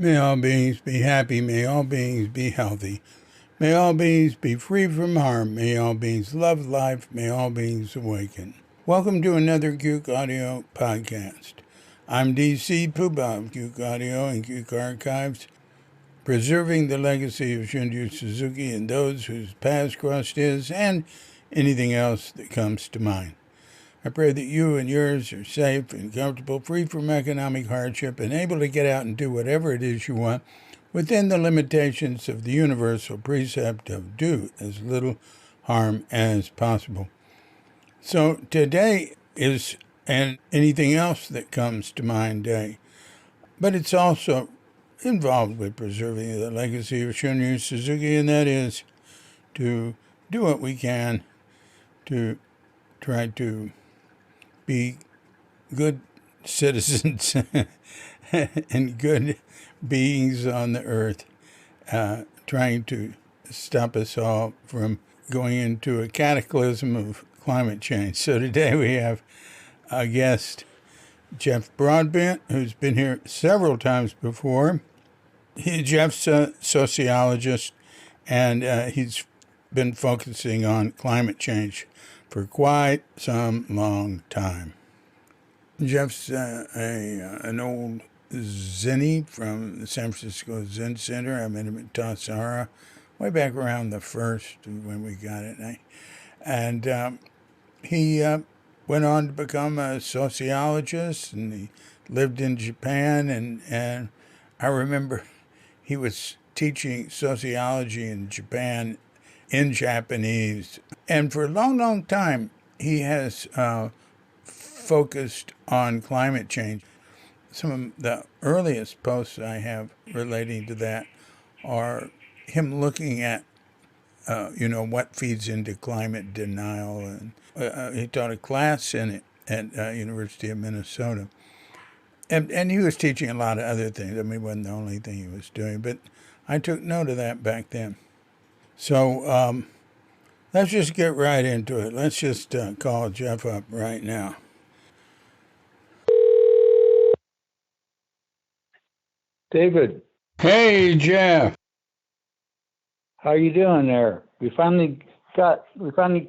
May all beings be happy. May all beings be healthy. May all beings be free from harm. May all beings love life. May all beings awaken. Welcome to another Cuke Audio podcast. I'm DC Poobah of Cuke Audio and Cuke Archives, preserving the legacy of Shunryu Suzuki and those whose past crust is, and anything else that comes to mind. I pray that you and yours are safe and comfortable, free from economic hardship, and able to get out and do whatever it is you want within the limitations of the universal precept of do as little harm as possible. So today is an anything else that comes to mind day, but it's also involved with preserving the legacy of Shunryu Suzuki, and that is to do what we can to try to be good citizens and good beings on the earth, trying to stop us all from going into a cataclysm of climate change. So today we have a guest, Jeff Broadbent, who's been here several times before. Jeff's a sociologist, and he's been focusing on climate change for quite some long time. Jeff's an old Zenny from the San Francisco Zen Center. I met him at Tassara way back around the first when we got it. And he went on to become a sociologist, and he lived in Japan. And I remember he was teaching sociology in Japan in Japanese. And for a long, long time, he has focused on climate change. Some of the earliest posts I have relating to that are him looking at, what feeds into climate denial. And he taught a class in it at University of Minnesota. And he was teaching a lot of other things. I mean, it wasn't the only thing he was doing, but I took note of that back then. So let's just get right into it. Let's just call Jeff up right now. David. Hey, Jeff. How you doing there? We finally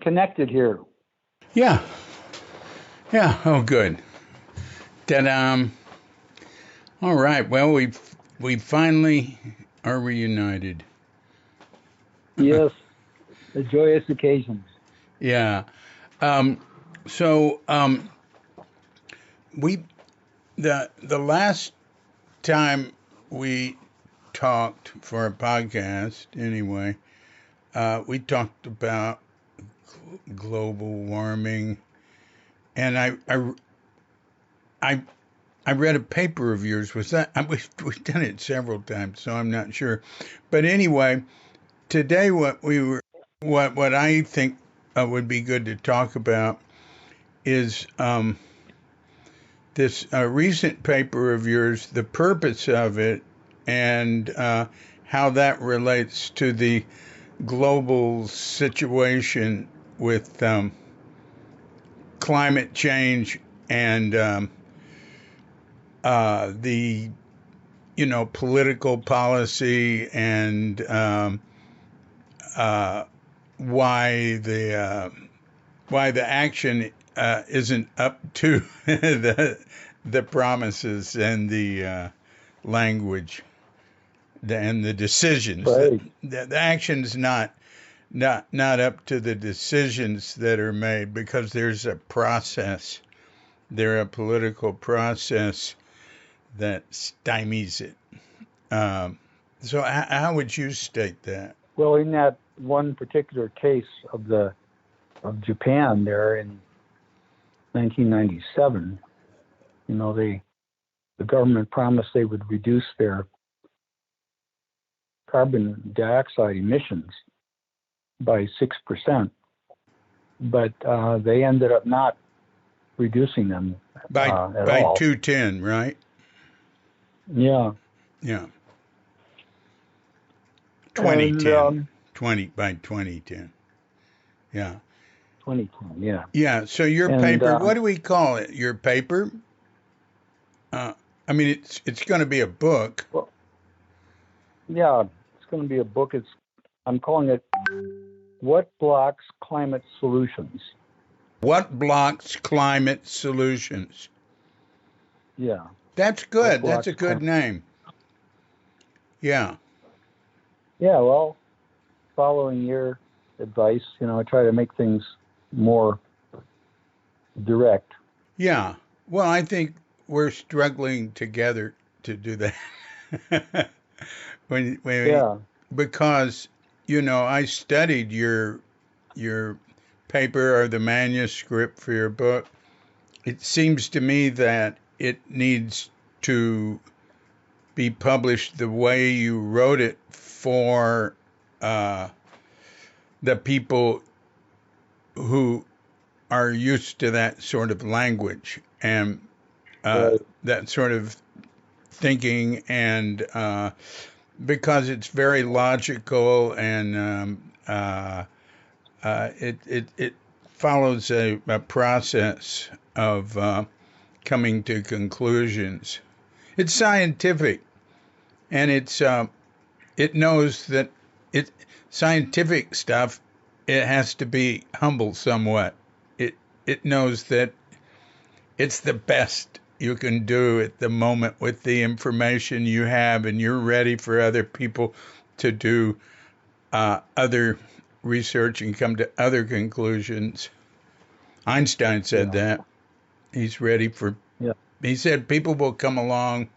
connected here. Yeah. Oh, good. Ta-da. All right. Well, we finally are reunited. Yes, a joyous occasion. Yeah. The last time we talked for a podcast, anyway, we talked about global warming, and I read a paper of yours. Was that we've done it several times, so I'm not sure. But anyway, today what I think would be good to talk about is this recent paper of yours, the purpose of it, and how that relates to the global situation with climate change and the political policy and why the action isn't up to the promises and the language and the decisions. Right. The action's not up to the decisions that are made, because there's a process. There's a political process that stymies it. So how would you state that? Well, in that one particular case of Japan there in 1997, the government promised they would reduce their carbon dioxide emissions by 6%, but they ended up not reducing them by all. 2010, right? Yeah. 2010. 2010. Yeah. 2010. Yeah. Yeah. So your paper, what do we call it? Your paper? I mean, it's going to be a book. Well, Yeah, it's going to be a book. I'm calling it "What Blocks Climate Solutions." What blocks climate solutions? Yeah, That's what good. That's blocks a good climate? name. Yeah. Yeah, well, following your advice, I try to make things more direct. Yeah. Well, I think we're struggling together to do that. when Yeah, because I studied your paper or the manuscript for your book. It seems to me that it needs to be published the way you wrote it for uh, the people who are used to that sort of language and right. that sort of thinking, and because it's very logical and it follows a process of coming to conclusions. It's scientific, and it knows that it scientific stuff. It has to be humble somewhat. It knows that it's the best you can do at the moment with the information you have, and you're ready for other people to do other research and come to other conclusions. Einstein said Yeah, that. He's ready for, yeah, he said, people will come along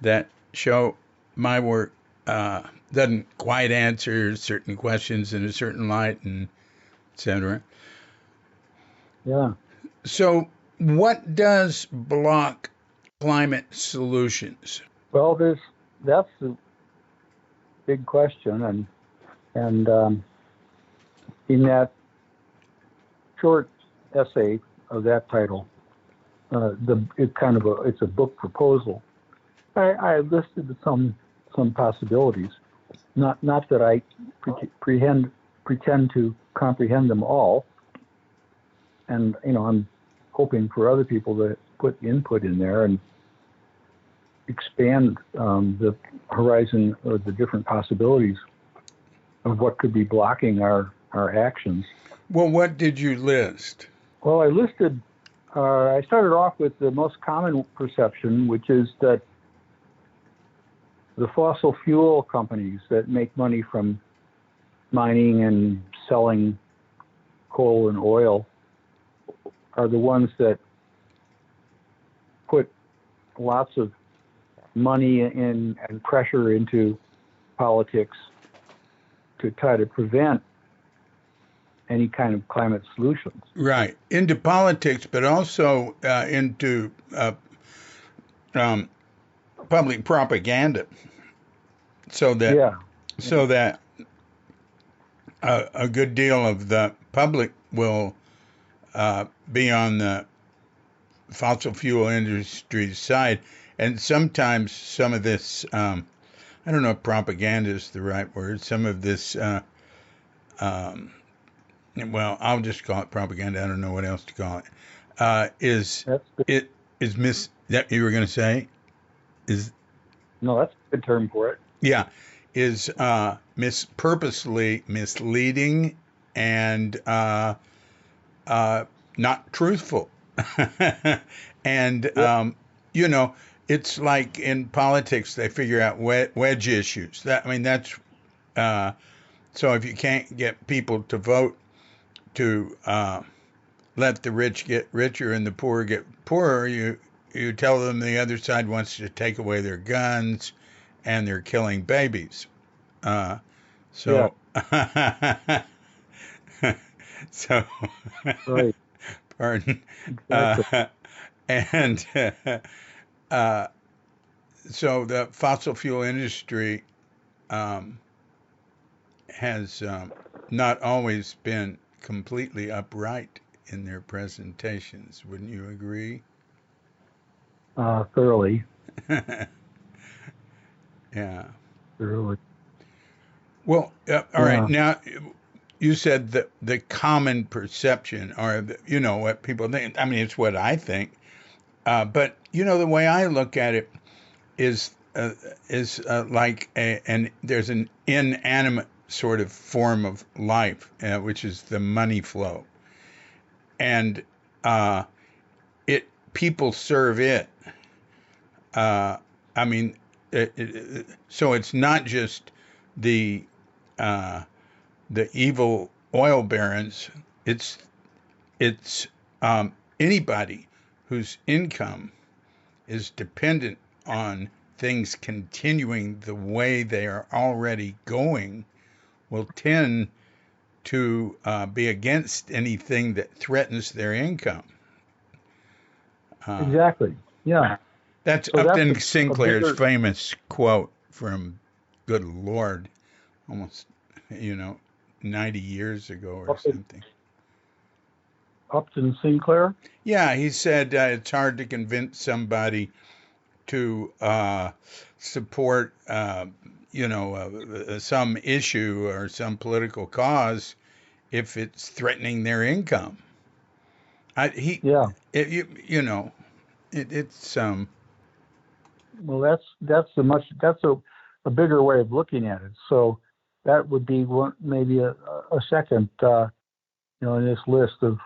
that show my work doesn't quite answer certain questions in a certain light, and etc. yeah. So, what does block climate solutions? Well, that's the big question, and in that short essay of that title, it's a book proposal. I listed some possibilities. Not that I pretend to comprehend them all, and I'm hoping for other people to put input in there and expand the horizon or the different possibilities of what could be blocking our actions. Well, what did you list? Well, I started off with the most common perception, which is that the fossil fuel companies that make money from mining and selling coal and oil are the ones that put lots of money in and pressure into politics to try to prevent any kind of climate solutions. Right. Into politics, but also into um, public propaganda, so that Yeah, so that a good deal of the public will be on the fossil fuel industry's side, and sometimes some of this, I don't know if propaganda is the right word. Some of this, um, well, I'll just call it propaganda. I don't know what else to call it. Is that's good. it is mis that you were going to say is No, that's a good term for it. yeah, is purposely misleading and not truthful. And, Yeah, you know, it's like in politics, they figure out wedge issues. That, I mean, that's so if you can't get people to vote to let the rich get richer and the poor get poorer, you tell them the other side wants to take away their guns and they're killing babies. Uh, yeah, so, so, right, pardon. exactly. Uh, and uh, so the fossil fuel industry um, has not always been completely upright in their presentations. Wouldn't you agree? Thoroughly, Yeah. thoroughly. Well, all right. Yeah, Now, you said that the common perception, or what people think. I mean, it's what I think. But the way I look at it is like there's an inanimate sort of form of life, which is the money flow, and it people serve it. I mean, so it's not just the evil oil barons. It's anybody whose income is dependent on things continuing the way they are already going will tend to be against anything that threatens their income. Exactly. Yeah. That's So Upton that's Sinclair's bigger. famous quote from, good Lord, almost, 90 years ago or something. Upton Sinclair. Yeah, he said it's hard to convince somebody to support, some issue or some political cause if it's threatening their income. Yeah. It's Well, that's a bigger way of looking at it. So that would be maybe a second, in this list of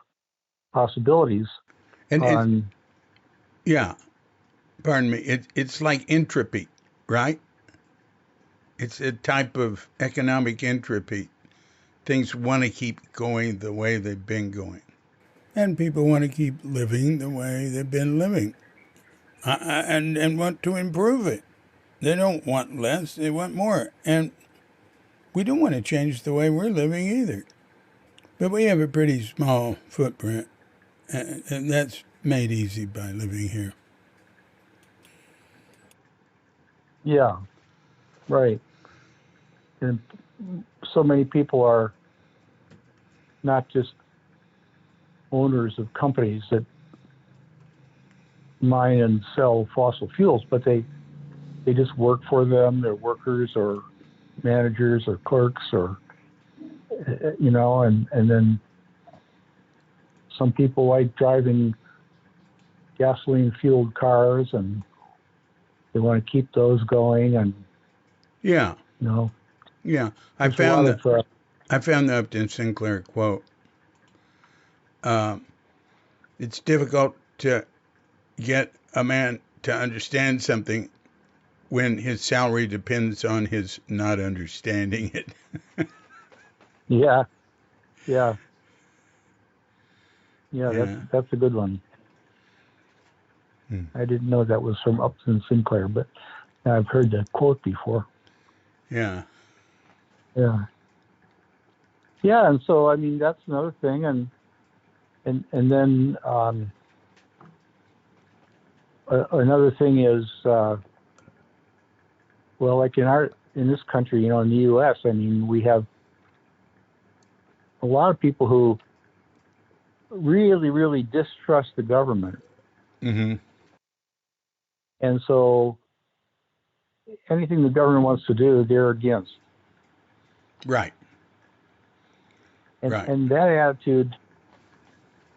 possibilities. and yeah, pardon me. It's like entropy, right? It's a type of economic entropy. Things want to keep going the way they've been going. And people want to keep living the way they've been living, and want to improve it. They don't want less, they want more. And we don't want to change the way we're living either. But we have a pretty small footprint, and that's made easy by living here. Yeah. Right. And so many people are not just owners of companies that mine and sell fossil fuels, but they just work for them. They're workers or managers or clerks or, and then some people like driving gasoline fueled cars and they want to keep those going. And, Yeah. Yeah. I found the Upton Sinclair quote. It's difficult to get a man to understand something when his salary depends on his not understanding it. Yeah. That's a good one. I didn't know that was from Upton Sinclair, but I've heard that quote before. Yeah. And so I mean that's another thing, and then another thing is like in this country, in the U.S., I mean we have a lot of people who really, really distrust the government. Mm-hmm. And so anything the government wants to do, they're against. Right. And that attitude,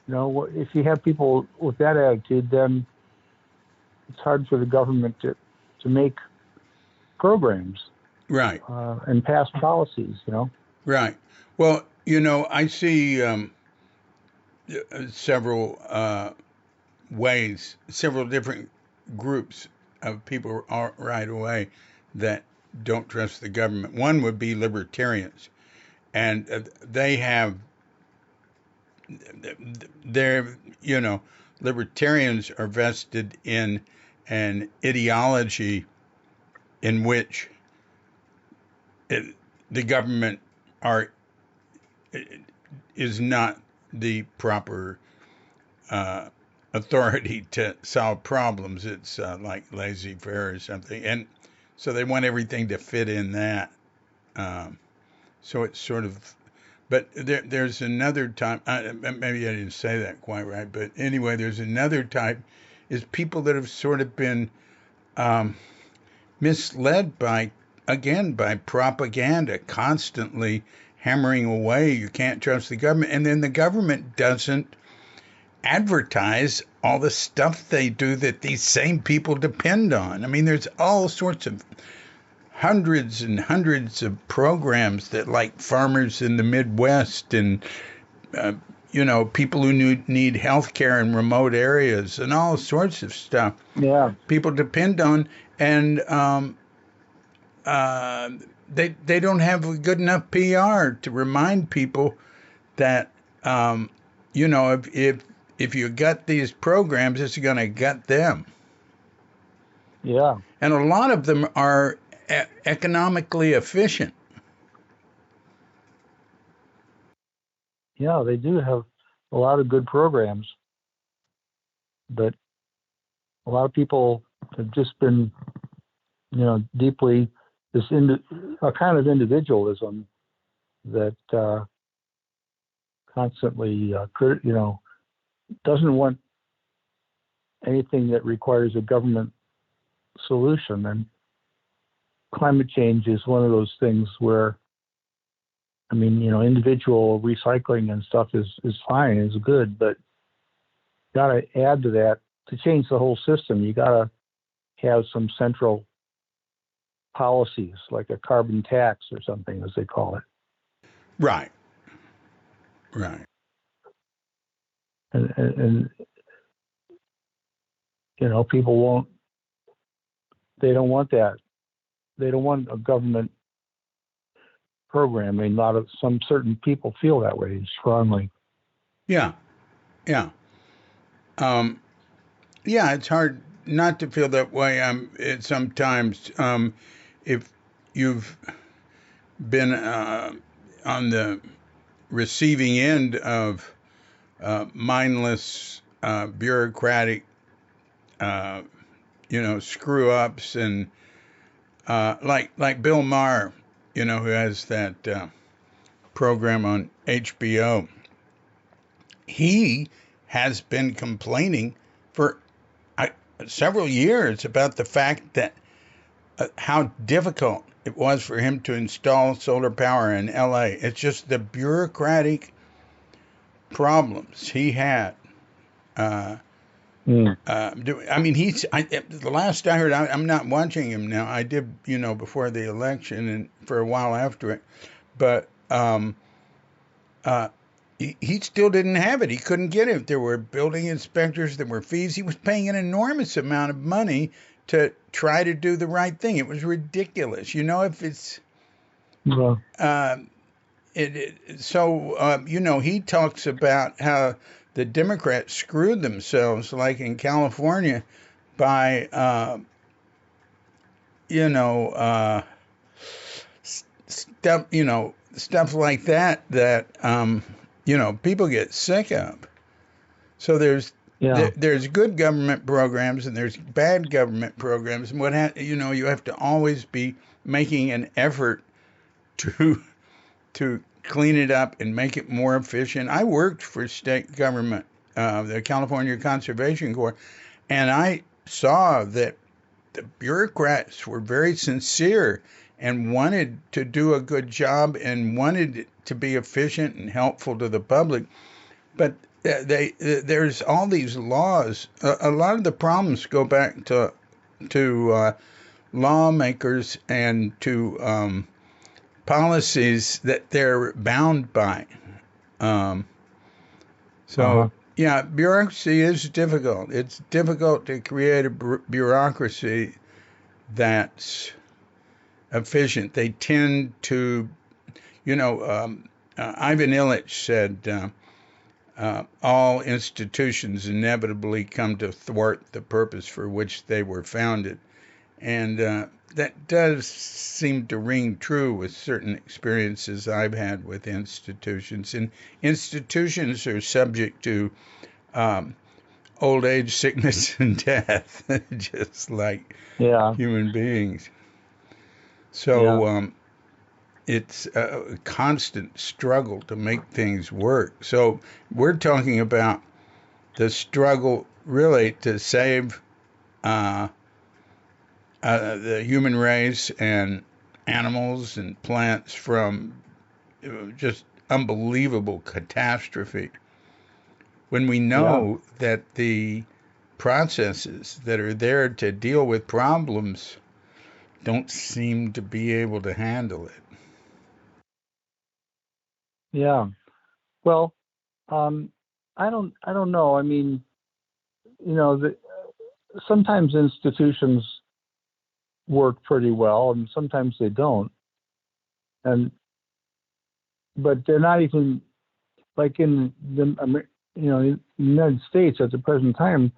if you have people with that attitude, then it's hard for the government to make programs. Right. And pass policies, Right. Well, I see several ways, several different groups of people right away that don't trust the government. One would be libertarians, and they have libertarians are vested in an ideology in which the government is not the proper authority to solve problems. It's like laissez-faire or something, and so they want everything to fit in that. So it's sort of, but there's another type. Maybe I didn't say that quite right, but anyway, there's another type, is people that have sort of been misled by propaganda, constantly hammering away, you can't trust the government, and then the government doesn't advertise all the stuff they do that these same people depend on. I mean, there's all sorts of hundreds and hundreds of programs that, like farmers in the Midwest and people who need health care in remote areas and all sorts of stuff. Yeah. People depend on, and they don't have good enough PR to remind people that if you gut these programs, it's going to gut them. Yeah. And a lot of them are economically efficient. Yeah, they do have a lot of good programs, but a lot of people have just been, deeply a kind of individualism that constantly, doesn't want anything that requires a government solution. And climate change is one of those things where, individual recycling and stuff is fine, is good, but got to add to that to change the whole system. You got to have some central policies, like a carbon tax or something, as they call it. Right. And people they don't want that. They don't want a government program. I mean, some certain people feel that way strongly. Yeah. It's hard not to feel that way. Sometimes, if you've been on the receiving end of mindless bureaucratic, screw ups, and like Bill Maher, who has that program on HBO. He has been complaining for several years about the fact that how difficult it was for him to install solar power in LA. It's just the bureaucratic problems he had. The last I heard, I'm not watching him now. I did, before the election and for a while after it, but he still didn't have it. He couldn't get it. There were building inspectors, there were fees. He was paying an enormous amount of money to try to do the right thing. It was ridiculous. If it's he talks about how the Democrats screwed themselves, like in California, by stuff like that people get sick of. So there's good government programs and there's bad government programs, and you have to always be making an effort to clean it up and make it more efficient. I worked for state government, the California Conservation Corps, and I saw that the bureaucrats were very sincere and wanted to do a good job and wanted it to be efficient and helpful to the public. But there's all these laws. A lot of the problems go back to lawmakers and to policies that they're bound by. Bureaucracy is difficult. It's difficult to create a bureaucracy that's efficient. They tend to, Ivan Illich said, all institutions inevitably come to thwart the purpose for which they were founded. And that does seem to ring true with certain experiences I've had with institutions. And institutions are subject to old age, sickness, and death, just like human beings. So it's a constant struggle to make things work. So we're talking about the struggle really to save the human race and animals and plants from just unbelievable catastrophe. When we know that the processes that are there to deal with problems don't seem to be able to handle it. Yeah. Well, I don't know. I mean, sometimes institutions work pretty well, and sometimes they don't. But they're not even like in the United States at the present time.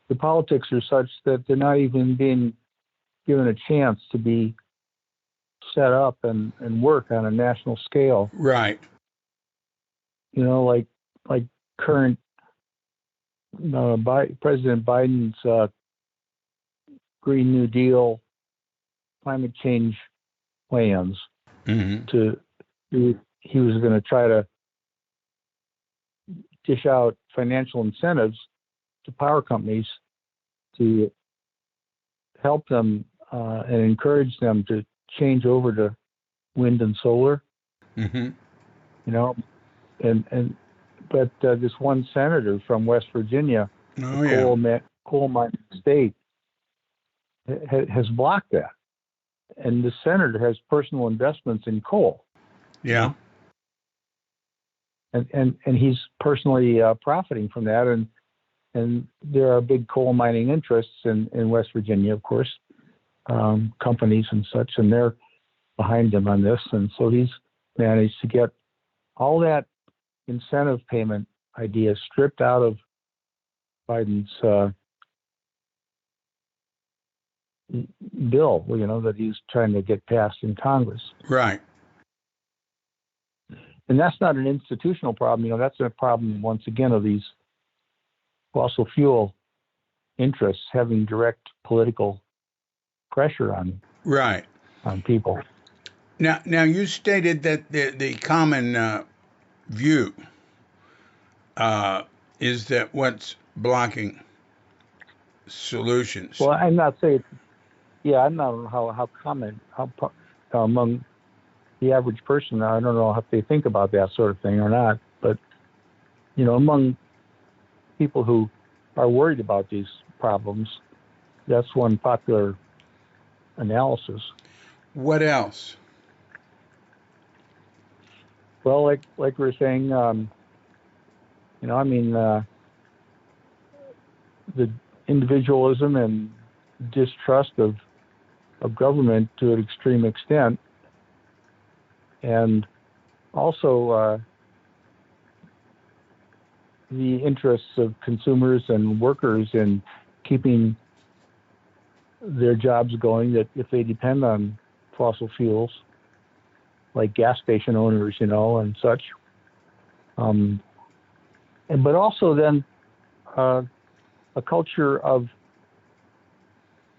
The politics are such that they're not even being given a chance to be set up and work on a national scale. Right. Like current President Biden's Green New Deal climate change plans. Mm-hmm. He was going to try to dish out financial incentives to power companies to help them and encourage them to change over to wind and solar. Mm-hmm. But this one senator from West Virginia, coal mining state, has blocked that. And the senator has personal investments in coal. Yeah. And he's personally profiting from that. And there are big coal mining interests in West Virginia, of course, companies and such, and they're behind him on this. And so he's managed to get all that incentive payment idea stripped out of Biden's bill, that he's trying to get passed in Congress. Right. And that's not an institutional problem. That's a problem, once again, of these fossil fuel interests having direct political pressure on people. Now you stated that the common view is that what's blocking solutions. Well, I'm not saying. Yeah, I don't know how common among the average person. I don't know if they think about that sort of thing or not. But among people who are worried about these problems, that's one popular analysis. What else? Well, like we were saying, the individualism and distrust of government to an extreme extent, and also the interests of consumers and workers in keeping their jobs going, that if they depend on fossil fuels, like gas station owners, and such. But also then a culture of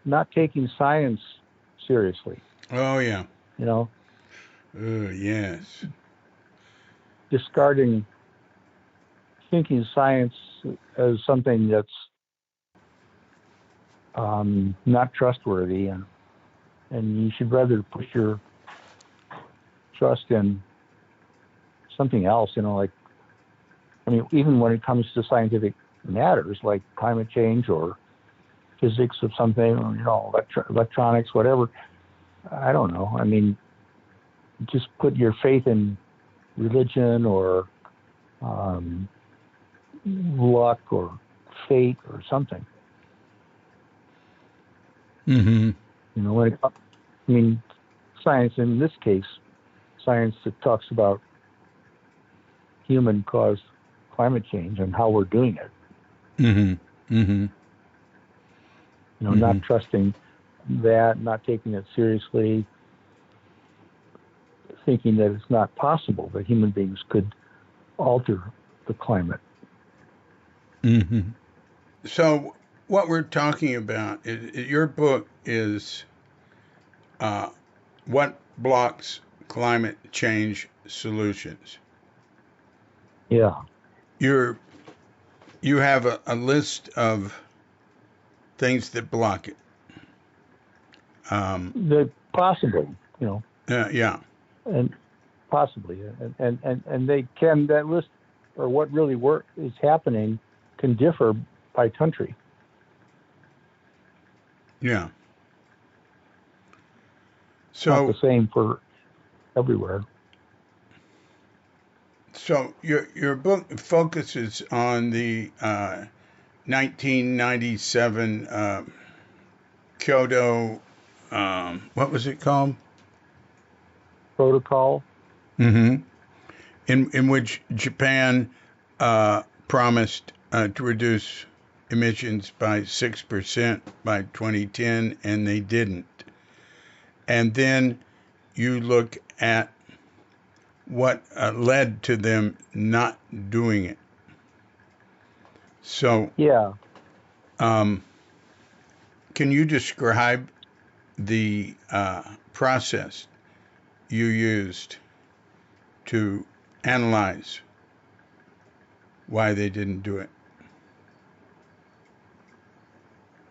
not taking science seriously. Oh, yeah. Yes. Discarding thinking science as something that's not trustworthy, and you should rather put your trust in something else, even when it comes to scientific matters like climate change or physics of something, or, electronics, whatever. I don't know. Just put your faith in religion or luck or fate or something. Mm-hmm. Science in this case, science that talks about human-caused climate change and how we're doing it. Mm-hmm. Mm-hmm. Not trusting that, not taking it seriously, thinking that it's not possible that human beings could alter the climate. Mm-hmm. So what we're talking about, your book is What Blocks Climate Change Solutions. Yeah. You have a list of things that block it. That possibly, Yeah. and possibly, and they can, that list, or what really is happening, can differ by country. Yeah. Not the So, same for everywhere. so your book focuses on the 1997 Kyoto. What was it called? Protocol. Mm-hmm. In which Japan promised to reduce emissions by 6% by 2010, and they didn't. And then you look at what led to them not doing it. So, Yeah. can you describe the process you used to analyze why they didn't do it?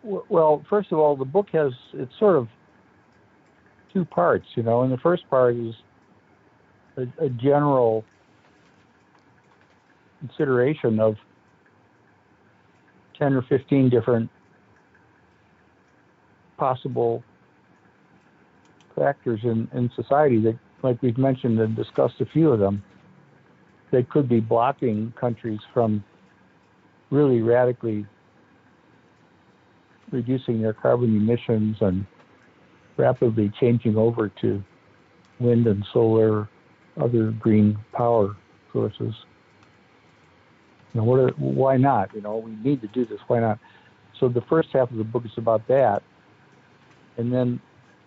Well, first of all, the book it's sort of two parts, and the first part is a general consideration of 10 or 15 different possible factors in society that, like we've mentioned and discussed a few of them, that could be blocking countries from really radically reducing their carbon emissions and rapidly changing over to wind and solar, other green power sources. Why not? We need to do this. Why not? So the first half of the book is about that. And then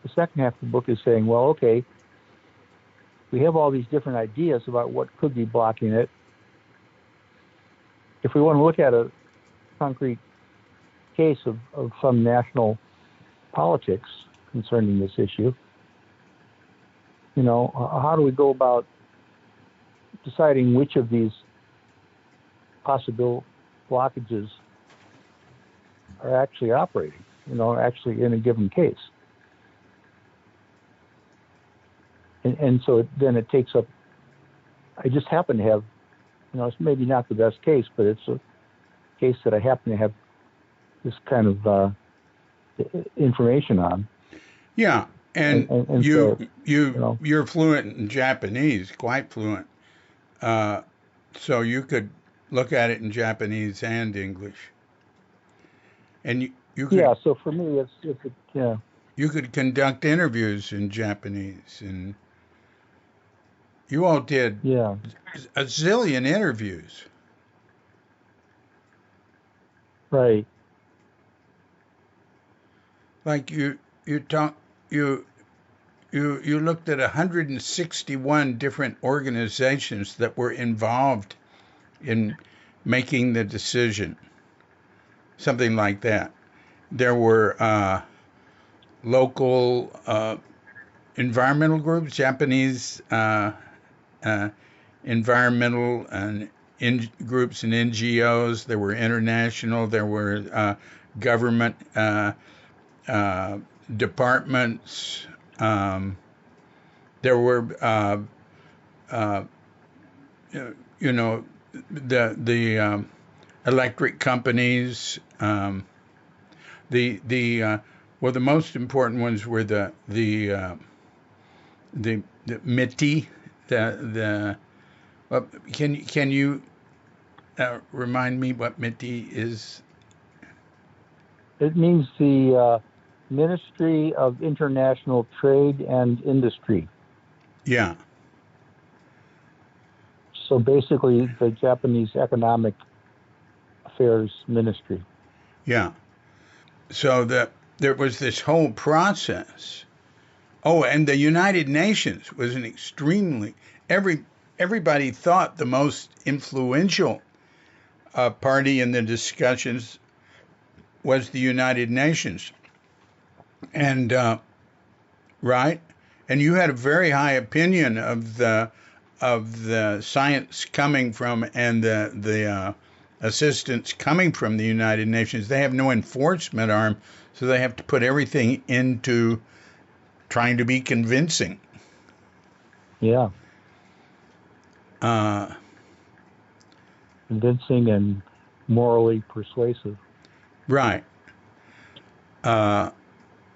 the second half of the book is saying, well, okay, we have all these different ideas about what could be blocking it. If we want to look at a concrete case of some national politics concerning this issue, how do we go about deciding which of these possible blockages are actually operating, actually in a given case? And so then it takes up, I just happen to have, it's maybe not the best case, but it's a case that I happen to have this kind of information on. Yeah, and so, you're fluent in Japanese, quite fluent. So you could look at it in Japanese and English, and you could yeah. So for me, yeah. you could conduct interviews in Japanese, and you all did Yeah. a zillion interviews. Right. Like you talk you you looked at 161 different organizations that were involved in making the decision, something like that. There were local environmental groups, Japanese environmental and groups and NGOs. There were international. There were government departments. There were uh, you know the electric companies. The well, the most important ones were the MITI. The can you remind me what MITI is? It means the Ministry of International Trade and Industry. Yeah. So basically, the Japanese Economic Affairs Ministry. Yeah. So there was this whole process. Oh, and the United Nations was an extremely everybody thought the most influential party in the discussions was the United Nations, and right, and you had a very high opinion of the science coming from and the assistance coming from the United Nations. They have no enforcement arm, so they have to put everything into trying to be convincing. Yeah. Uh, Convincing and morally persuasive. Right.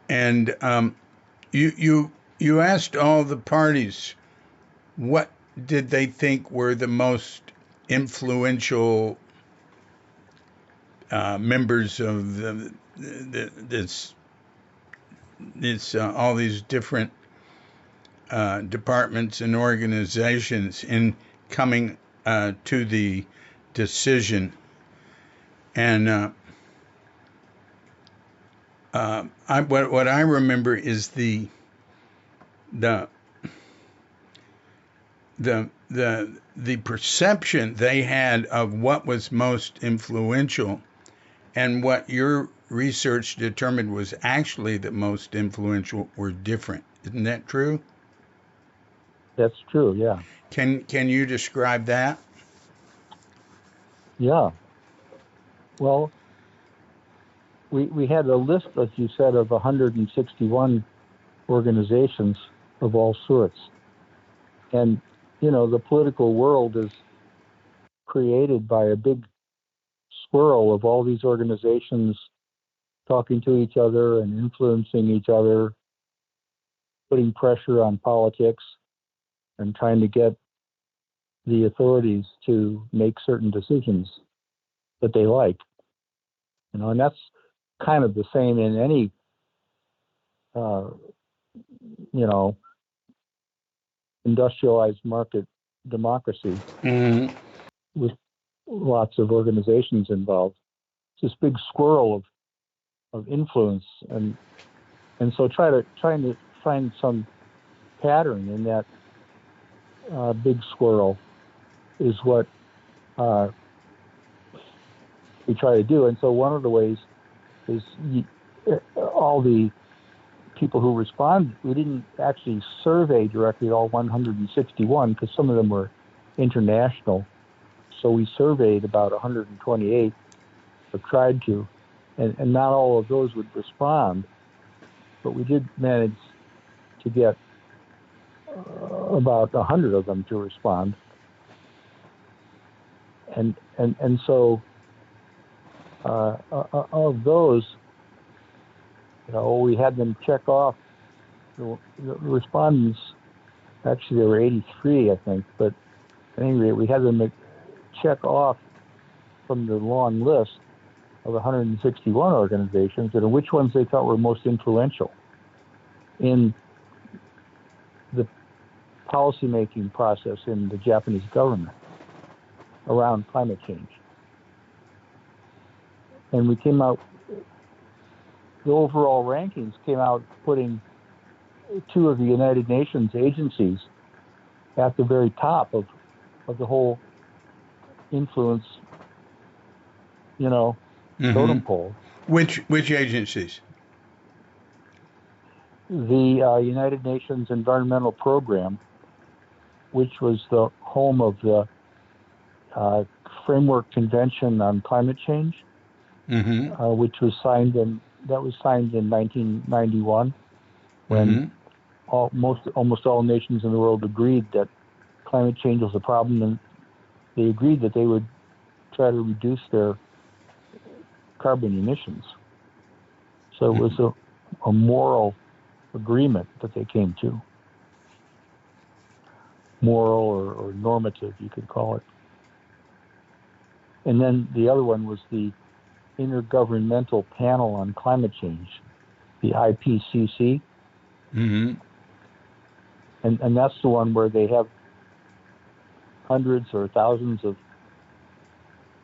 And you asked all the parties what did they think were the most influential members of this all these different departments and organizations in coming to the decision. And what I remember is the the perception they had of what was most influential, and what your research determined was actually the most influential, were different. Isn't that true? That's true. Yeah. Can you describe that? Yeah. Well, we had a list, as you said, of 161 organizations of all sorts. And, the political world is created by a big swirl of all these organizations talking to each other and influencing each other, putting pressure on politics and trying to get the authorities to make certain decisions that they like. And that's kind of the same in any, uh, you know, industrialized market democracy Mm-hmm. with lots of organizations involved. It's this big swirl of influence, and so trying to find some pattern in that big swirl is what uh, we try to do. And so one of the ways is all the people who respond. We didn't actually survey directly all 161 because some of them were international. So we surveyed about 128, or tried to, and not all of those would respond, but we did manage to get about 100 of them to respond. And so of those, we had them check off the respondents. Actually, there were 83, I think, but at any rate, we had them check off from the long list of 161 organizations and which ones they thought were most influential in the policymaking process in the Japanese government around climate change. And we came out, the overall rankings came out putting two of the United Nations agencies at the very top of the whole influence, Mm-hmm. totem pole. Which agencies? The United Nations Environmental Program, which was the home of the Framework Convention on Climate Change, Mm-hmm. which was signed in 1991, when Mm-hmm. almost all nations in the world agreed that climate change was a problem, and they agreed that they would try to reduce their carbon emissions. So it was a moral agreement that they came to, moral or normative, you could call it. And then the other one was the Intergovernmental Panel on Climate Change, the IPCC. Mm-hmm. And that's the one where they have hundreds or thousands of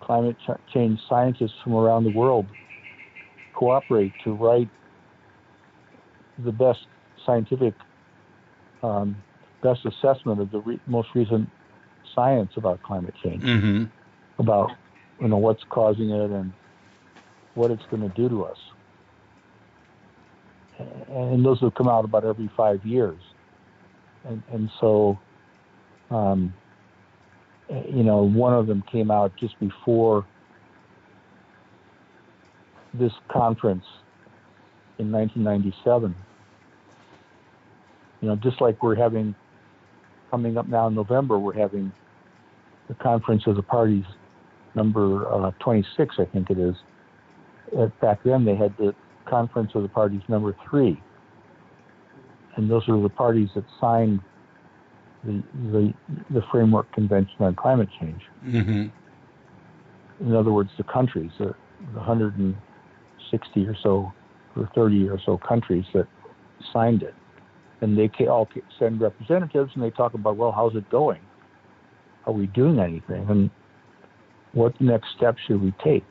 climate change scientists from around the world cooperate to write the best scientific, best assessment of the most recent science about climate change, Mm-hmm. about what's causing it and what it's going to do to us. And those have come out about every 5 years. And so, one of them came out just before this conference in 1997. Just like we're having, coming up now in November, we're having the Conference of the Parties number 26, I think it is. back then they had the Conference of the Parties number 3, and those were the parties that signed the Framework Convention on Climate Change. Mm-hmm. In other words, the countries, the 160 or so, or 30 or so countries that signed it. And they all send representatives, and they talk about, well, how's it going? Are we doing anything? And what next steps should we take,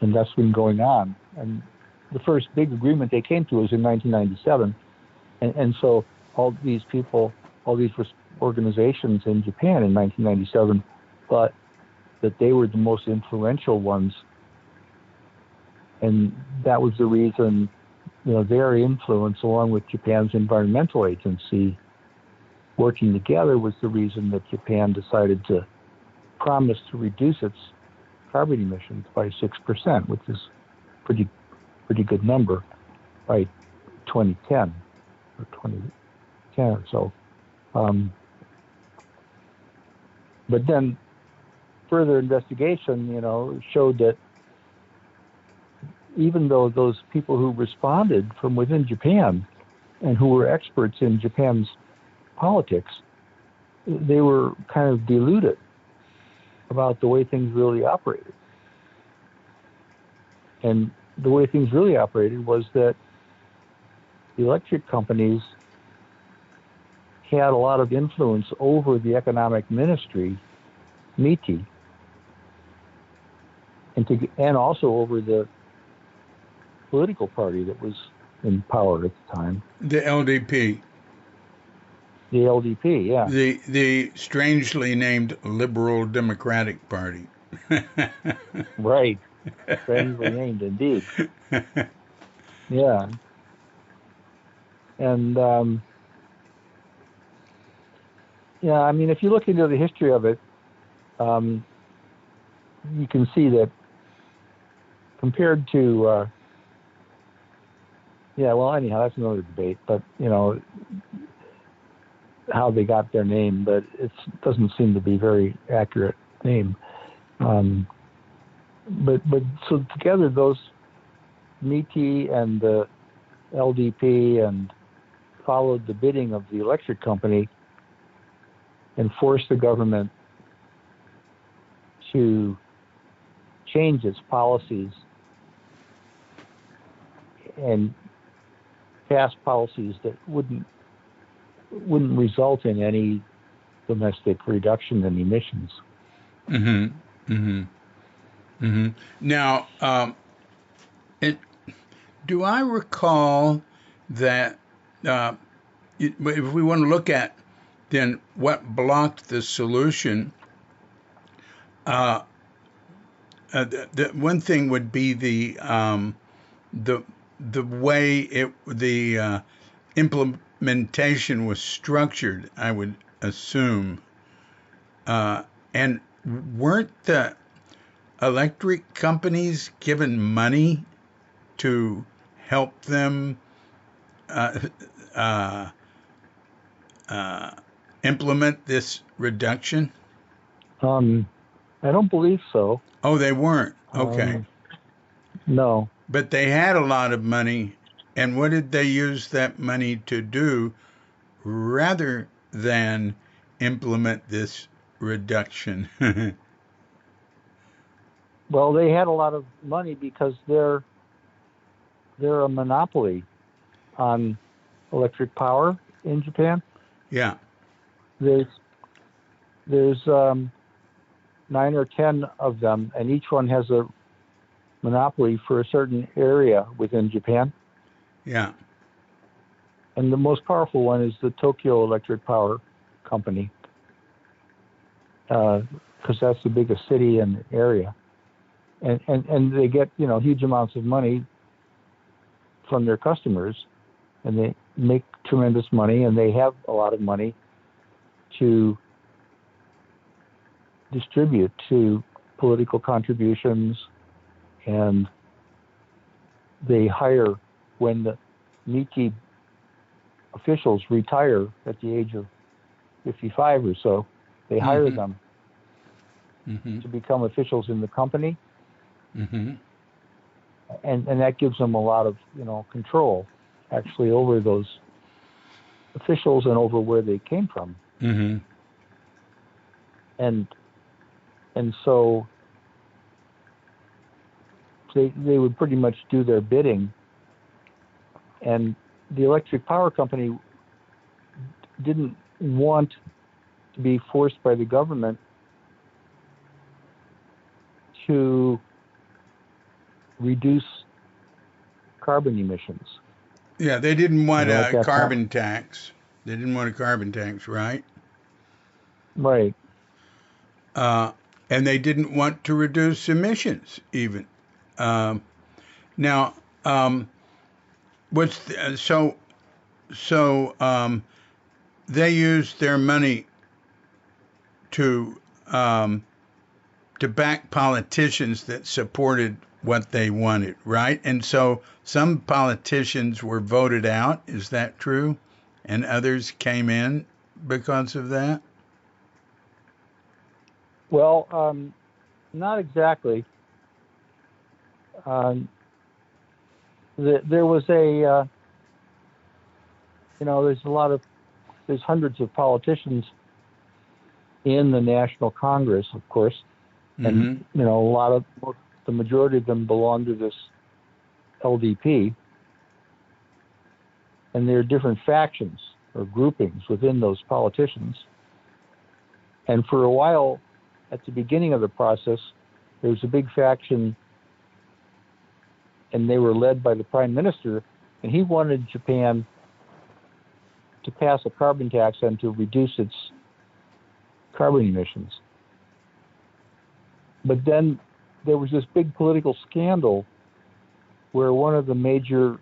And that's been going on. And the first big agreement they came to was in 1997. And so all these people, all these organizations in Japan in 1997 thought that they were the most influential ones. And that was the reason, their influence, along with Japan's environmental agency, working together, was the reason that Japan decided to promise to reduce its carbon emissions by 6%, which is pretty good number, by 2010 or 2010 or so. But then further investigation, showed that even though those people who responded from within Japan and who were experts in Japan's politics, they were kind of deluded about the way things really operated. And the way things really operated was that the electric companies had a lot of influence over the economic ministry, MITI, and also over the political party that was in power at the time. The LDP. The LDP, yeah. The strangely named Liberal Democratic Party. Right. Strangely named, indeed. Yeah. And, if you look into the history of it, you can see that compared to, anyhow, that's another debate, but, how they got their name, but it doesn't seem to be a very accurate name. But so together, those MITI and the LDP and followed the bidding of the electric company and forced the government to change its policies and pass policies that wouldn't result in any domestic reduction in emissions. Mm-hmm. Mm-hmm. Mm-hmm. Now, do I recall that if we want to look at then what blocked the solution, the one thing would be the way the implementation was structured, I would assume, and weren't the electric companies given money to help them implement this reduction? I don't believe so. Oh, they weren't. Okay. No. But they had a lot of money, and what did they use that money to do rather than implement this reduction? Well, they had a lot of money because they're a monopoly on electric power in Japan. Yeah. There's 9 or 10 of them, and each one has a monopoly for a certain area within Japan. Yeah. And the most powerful one is the Tokyo Electric Power Company, because that's the biggest city and area. And they get, huge amounts of money from their customers, and they make tremendous money, and they have a lot of money to distribute to political contributions, and they hire, when the MITI officials retire at the age of 55 or so, they hire them to become officials in the company, Mm-hmm. and that gives them a lot of control, actually, over those officials and over where they came from, Mm-hmm. and so they would pretty much do their bidding, and the electric power company didn't want to be forced by the government to reduce carbon emissions. Yeah, they didn't want At a that time, carbon tax. They didn't want a carbon tax, right? right? Uh, and they didn't want to reduce emissions even. Um, now, what's so they used their money to um, to back politicians that supported what they wanted, right? And so some politicians were voted out. Is that true? And others came in because of that. Well, not exactly. Um, there was there's hundreds of politicians in the National Congress, of course, and Mm-hmm. the majority of them belong to this LDP, and there are different factions or groupings within those politicians. And for a while, at the beginning of the process, there was a big faction, and they were led by the prime minister, and he wanted Japan to pass a carbon tax and to reduce its carbon emissions. But then there was this big political scandal where one of the major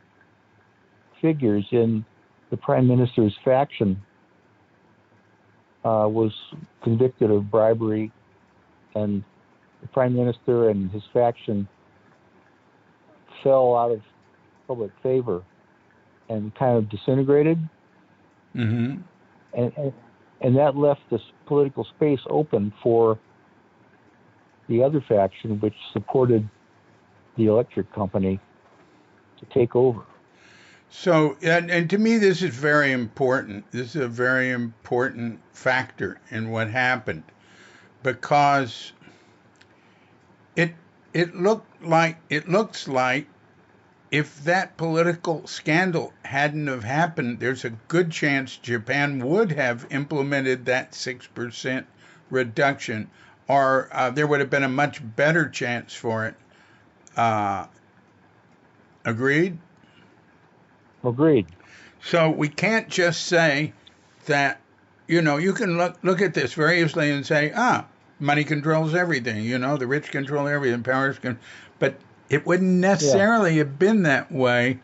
figures in the prime minister's faction was convicted of bribery, and the prime minister and his faction fell out of public favor and kind of disintegrated, Mm-hmm. and and that left this political space open for the other faction, which supported the electric company, to take over. So, and to me, this is very important. This is a very important factor in what happened because it it looks like if that political scandal hadn't have happened, there's a good chance Japan would have implemented that 6% reduction, or there would have been a much better chance for it. Uh, Agreed? Agreed. So we can't just say that, you can look at this very easily and say, money controls everything, the rich control everything, powers can, but it wouldn't Yeah, necessarily have been that way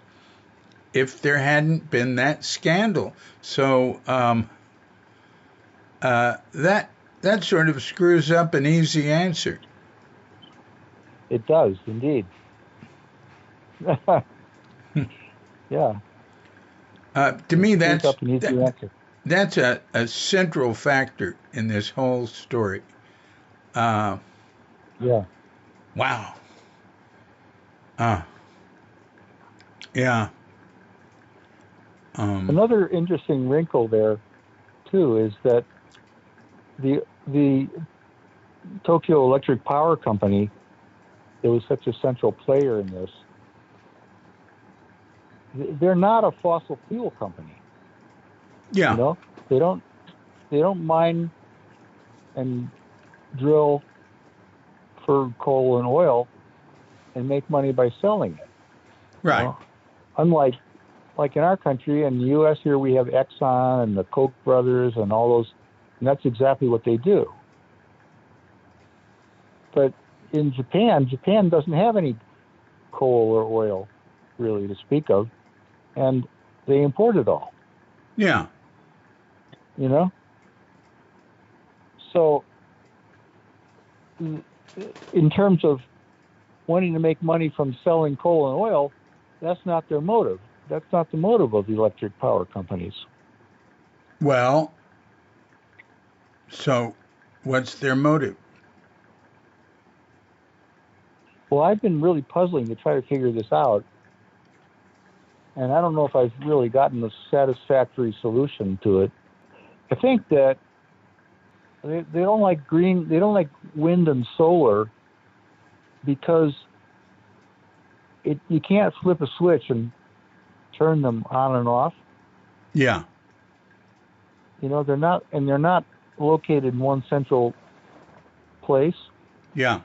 if there hadn't been that scandal. So that sort of screws up an easy answer. it does indeed. Yeah, To it me, screws up an easy that, answer. that's a central factor in this whole story. Uh, Yeah. wow. Uh, yeah. Um, Another interesting wrinkle there too is that the Tokyo Electric Power Company, that was such a central player in this, they're not a fossil fuel company. You yeah. know, they don't they don't mine and drill for coal and oil and make money by selling it. You Right. know, unlike in our country and the U.S. here, we have Exxon and the Koch brothers and all those, and that's exactly what they do. But in Japan, Japan doesn't have any coal or oil really to speak of, and they import it all. Yeah. You know, so in terms of wanting to make money from selling coal and oil, that's not their motive. That's not the motive of the electric power companies. Well, so what's their motive? Well, I've been really puzzling to try to figure this out, and I don't know if I've really gotten a satisfactory solution to it. I think that they don't like wind and solar because you can't flip a switch and turn them on and off. Yeah. They're not located in one central place. Yeah.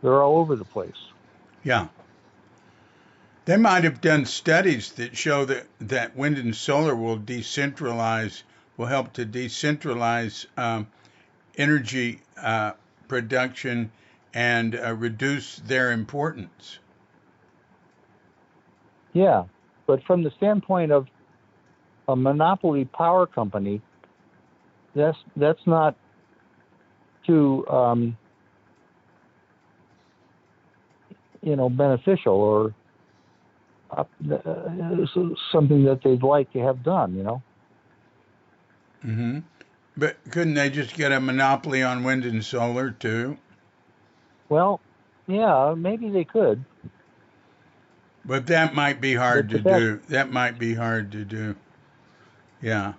They're all over the place. Yeah. They might have done studies that show that wind and solar will help to decentralize energy production and reduce their importance. Yeah, but from the standpoint of a monopoly power company, that's not too beneficial or something that they'd like to have done. Mm-hmm. But couldn't they just get a monopoly on wind and solar too? Well, yeah, maybe they could. But that might be hard to But that, do. That might be hard to do. Yeah.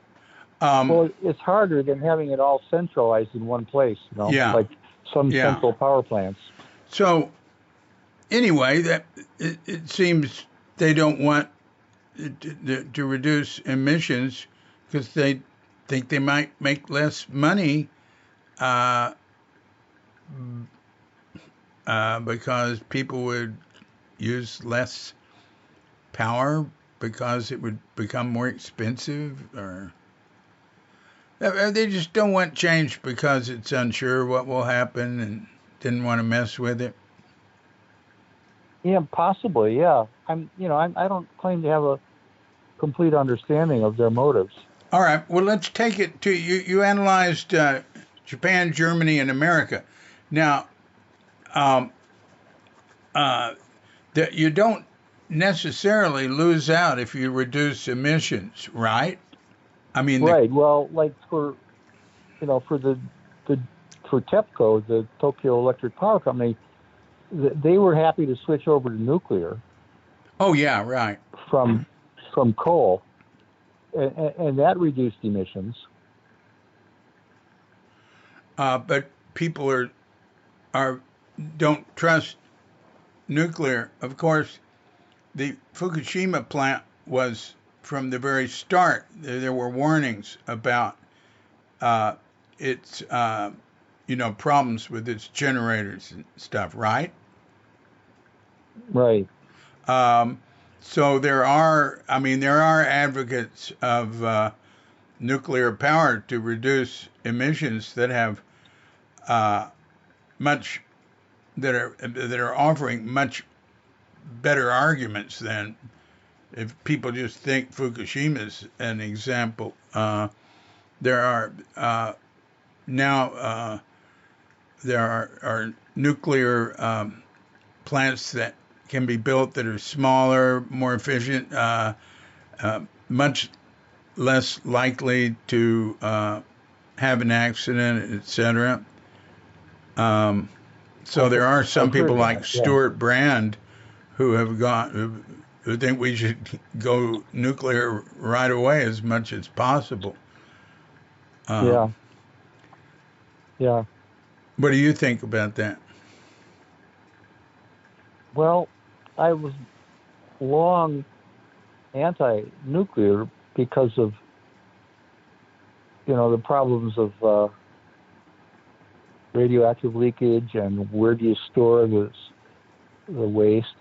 well, it's harder than having it all centralized in one place, Yeah. like some Yeah. central power plants. So anyway, it seems they don't want to reduce emissions because they think they might make less money because people would use less power because it would become more expensive, or they just don't want change because it's unsure what will happen and didn't want to mess with it. Yeah, possibly. Yeah, I don't claim to have a complete understanding of their motives. All right. Well, let's take it to you. You analyzed Japan, Germany, and America. Now, that you don't necessarily lose out if you reduce emissions, right? I mean, Right. Well, like for the for TEPCO, the Tokyo Electric Power Company, they were happy to switch over to nuclear oh yeah, right. from coal, and that reduced emissions. But people are don't trust nuclear. Of course, the Fukushima plant was from the very start. There were warnings about its problems with its generators and stuff, right? Right. So there are advocates of nuclear power to reduce emissions that have much that are offering much better arguments than if people just think Fukushima's an example. There are now there are nuclear plants that can be built that are smaller, more efficient, much less likely to have an accident, etc. So there are some people like Stuart Brand who have who think we should go nuclear right away as much as possible. Yeah. Yeah. What do you think about that? Well, I was long anti-nuclear because of the problems of radioactive leakage and where do you store the waste,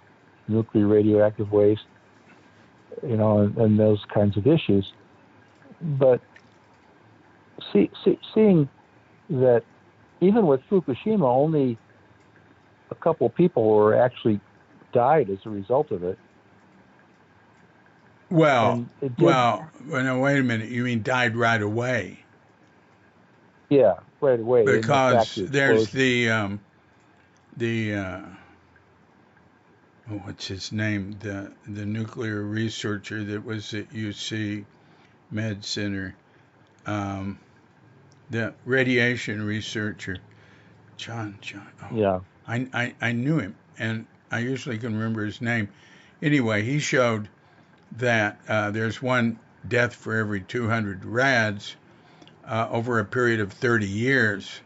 nuclear radioactive waste, and those kinds of issues. But seeing that even with Fukushima, only a couple people were actually died as a result of it. Well, And it did, no, wait a minute. You mean died right away? Yeah, right away. Because there's the what's his name? The nuclear researcher that was at UC Med Center, the radiation researcher, John. Oh, yeah. I knew him, and I usually can remember his name. Anyway, he showed that there's one death for every 200 rads over a period of 30 years.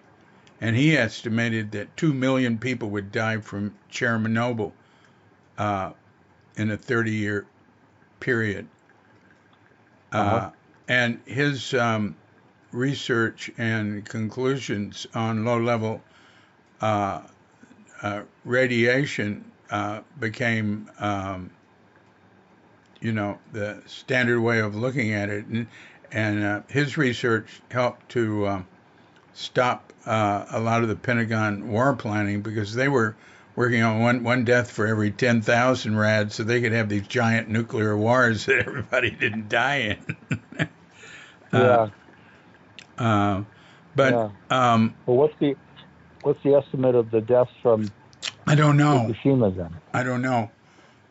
And he estimated that 2 million people would die from Chernobyl in a 30-year period. And his research and conclusions on low-level radiation became, the standard way of looking at it. And his research helped to stop a lot of the Pentagon war planning, because they were working on one death for every 10,000 rads, so they could have these giant nuclear wars that everybody didn't die in. But well, what's the estimate of the deaths from I don't know. Fukushima then? I don't know.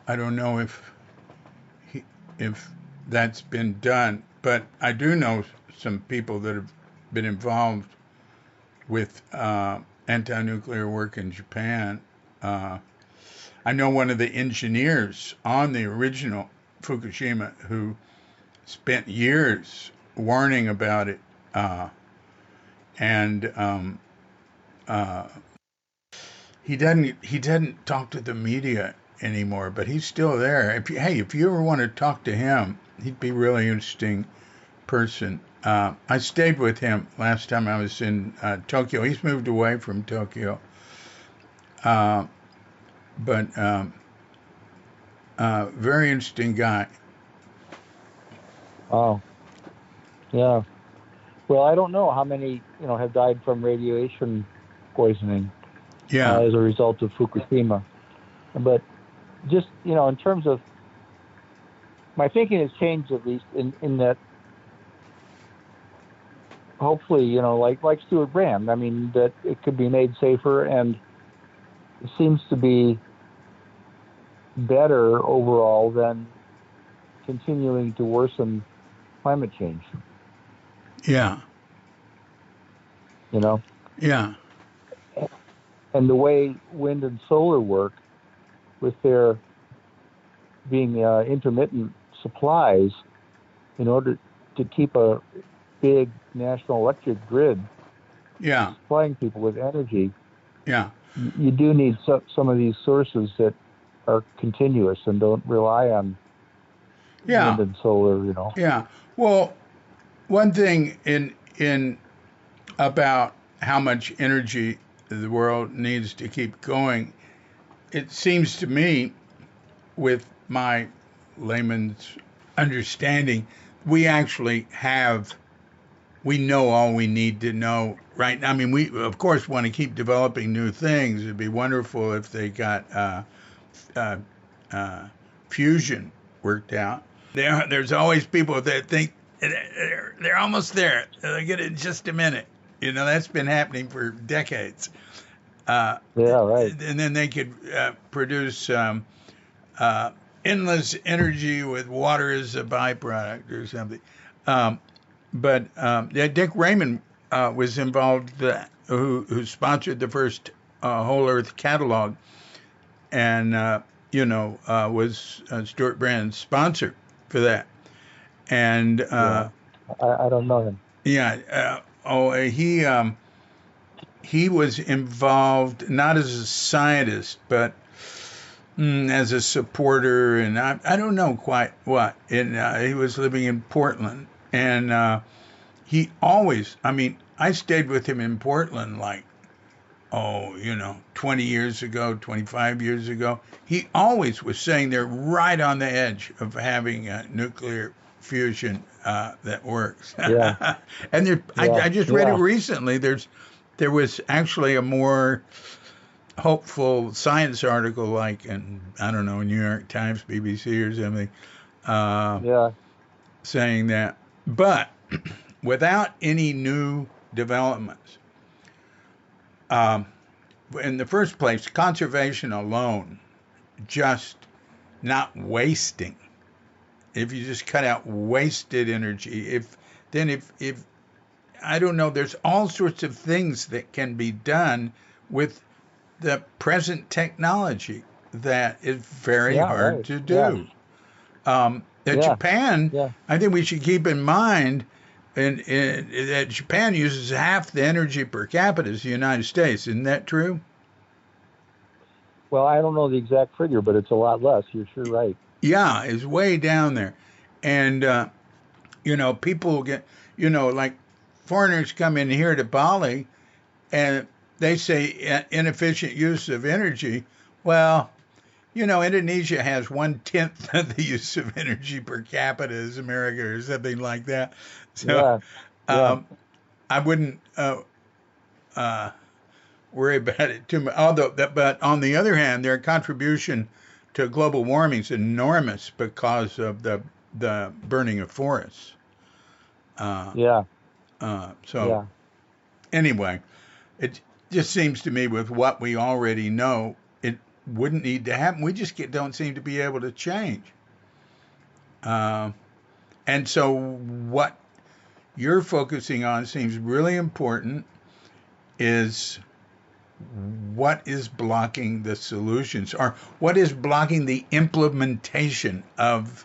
I don't know if that's been done, but I do know some people that have been involved with anti-nuclear work in Japan. I know one of the engineers on the original Fukushima who spent years warning about it, and he doesn't talk to the media anymore, but he's still there. If you ever want to talk to him, he'd be a really interesting person. I stayed with him last time I was in Tokyo. He's moved away from Tokyo, but very interesting guy. Oh, yeah. Well, I don't know how many have died from radiation poisoning as a result of Fukushima, but just in terms of my thinking has changed, at least in that. Hopefully, like Stuart Brand, I mean, that it could be made safer, and it seems to be better overall than continuing to worsen climate change. Yeah. Yeah. And the way wind and solar work, with their being intermittent supplies, in order to keep a big national electric grid supplying people with energy, you do need some of these sources that are continuous and don't rely on wind and solar. Yeah. Well, one thing in about how much energy the world needs to keep going, it seems to me, with my layman's understanding, we know all we need to know right now. I mean, we of course want to keep developing new things. It'd be wonderful if they got fusion worked out. There's always people that think they're almost there. They'll get it in just a minute. That's been happening for decades. Right. And then they could produce endless energy with water as a byproduct or something. But Dick Raymond was involved, who sponsored the first Whole Earth catalog, and was Stuart Brand's sponsor for that. And I don't know him. Yeah. He was involved not as a scientist, but as a supporter, and I don't know quite what. And he was living in Portland, and he always, I stayed with him in Portland 20 years ago, 25 years ago. He always was saying they're right on the edge of having nuclear fusion that works. Yeah. And I just read it recently. There was actually a more hopeful science article, like in, I don't know, New York Times, BBC or something, saying that. But without any new developments, in the first place, conservation alone, just not wasting. If you just cut out wasted energy, if I don't know, there's all sorts of things that can be done with the present technology that is very hard right. to Yeah. do. Yeah. Japan, Yeah. I think we should keep in mind that Japan uses half the energy per capita as the United States. Isn't that true? Well, I don't know the exact figure, but it's a lot less. You're sure right. Yeah, it's way down there. And, people get, like foreigners come in here to Bali and they say inefficient use of energy. Well, Indonesia has 1/10 of the use of energy per capita as America or something like that. So Yeah. Yeah. um, I wouldn't uh, worry about it too much. But on the other hand, their contribution to global warming is enormous because of the burning of forests. Uh, Yeah. so Yeah. anyway, it just seems to me with what we already know, it wouldn't need to happen. We just don't seem to be able to change. Uh, and so what you're focusing on seems really important is what is blocking the solutions or what is blocking the implementation of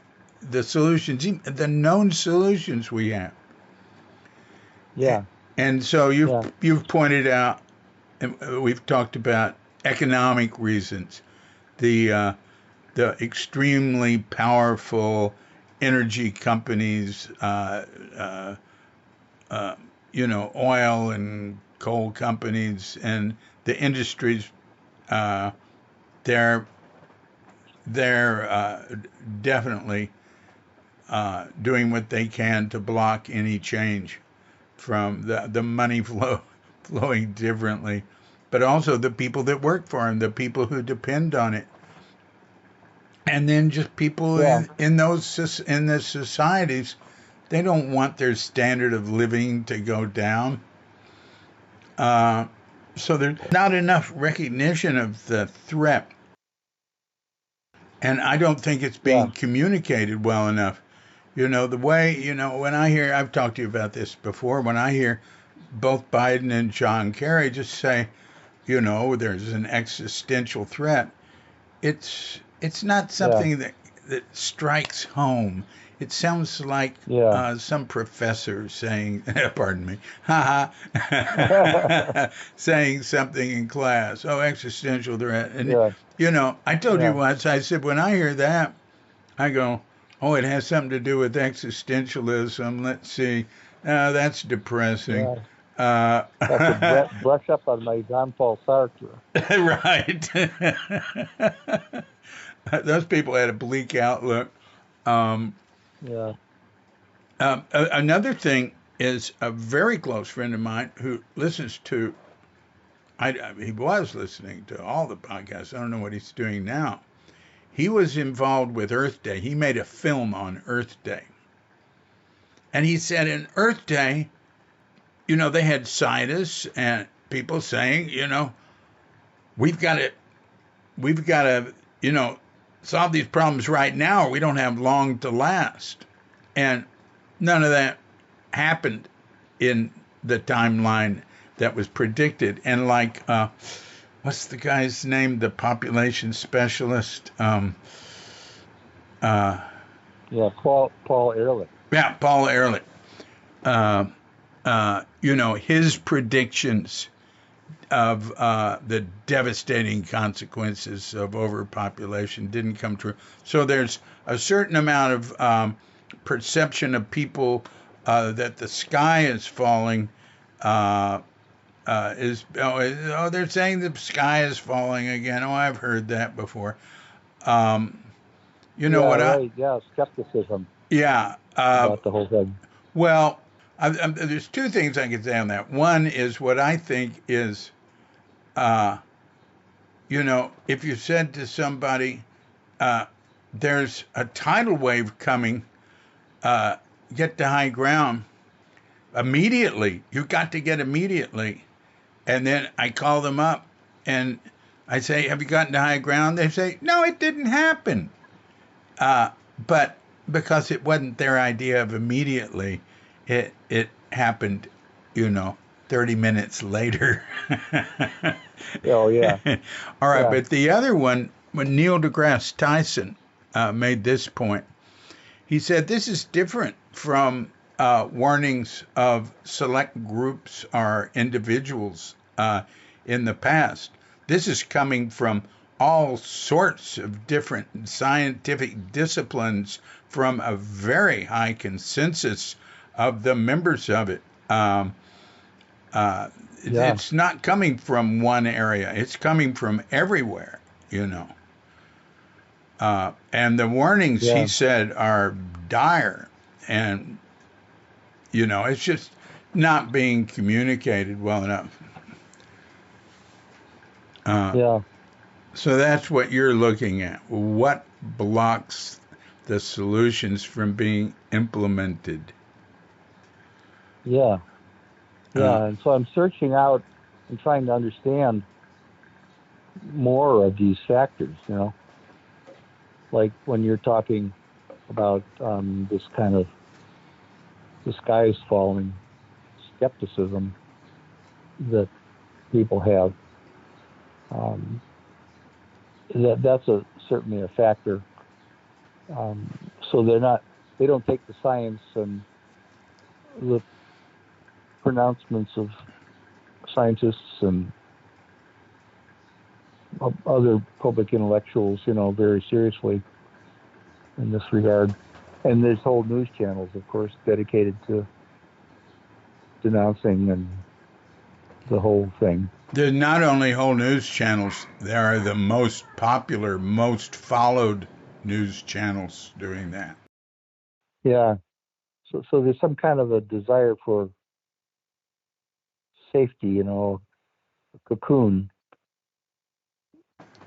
the solutions, the known solutions we have. Yeah. And so you've Yeah. you've pointed out, and we've talked about economic reasons, the extremely powerful energy companies, oil and coal companies, and the industries. Uh, they're they're definitely doing what they can to block any change from the money flowing differently, but also the people that work for them, the people who depend on it, and then just people Yeah. in the societies. They don't want their standard of living to go down. Uh, so there's not enough recognition of the threat, and I don't think it's Yeah. being communicated well enough. The way, when I've talked to you about this before, when I hear both Biden and John Kerry just say, there's an existential threat, it's not Yeah. something that strikes home. It sounds like Yeah. some professor saying, pardon me, saying something in class. Oh, existential threat. And, Yeah. I told you Yeah. once, I said, when I hear that, I go, oh, it has something to do with existentialism. Let's see. That's depressing. Yeah. Uh, Have to brush up on my Jean Paul Sartre. right. Those people had a bleak outlook. Um, Yeah. Another thing is a very close friend of mine who listens to, he was listening to all the podcasts. I don't know what he's doing now. He was involved with Earth Day. He made a film on Earth Day. And he said in Earth Day, they had scientists and people saying, we've got to, we've got to, solve these problems right now or we don't have long to last. And none of that happened in the timeline that was predicted. And what's the guy's name? The population specialist. Yeah. Paul Ehrlich. Yeah, Paul Ehrlich. His predictions of the devastating consequences of overpopulation didn't come true. So there's a certain amount of perception of people that the sky is falling. They're saying the sky is falling again. Oh, I've heard that before. You know Yeah. what Right. Yeah. Skepticism Yeah. about the whole thing. Well, there's two things I can say on that. One is what I think is, uh, if you said to somebody, there's a tidal wave coming, get to high ground immediately. You've got to get immediately. And then I call them up and I say, have you gotten to high ground? They say, no, it didn't happen. But because it wasn't their idea of immediately, it happened, 30 minutes later. Oh, yeah. All right, Yeah. but the other one, when Neil deGrasse Tyson made this point, he said this is different from warnings of select groups or individuals in the past. This is coming from all sorts of different scientific disciplines from a very high consensus of the members of it. Uh, Yeah. it's not coming from one area, it's coming from everywhere, you know. And the warnings, he Yeah. said, are dire. And, you know, it's just not being communicated well enough. Yeah. So that's what you're looking at. What blocks the solutions from being implemented? Yeah. Uh, Yeah. And so I'm searching out and trying to understand more of these factors, like when you're talking about this kind of the sky is falling skepticism that people have. Um, that's certainly a factor. So they don't take the science and the pronouncements of scientists and other public intellectuals, very seriously in this regard. And there's whole news channels, of course, dedicated to denouncing and the whole thing. there's not only whole news channels, there are the most popular, most followed news channels doing that. Yeah. So there's some kind of a desire for safety, a cocoon,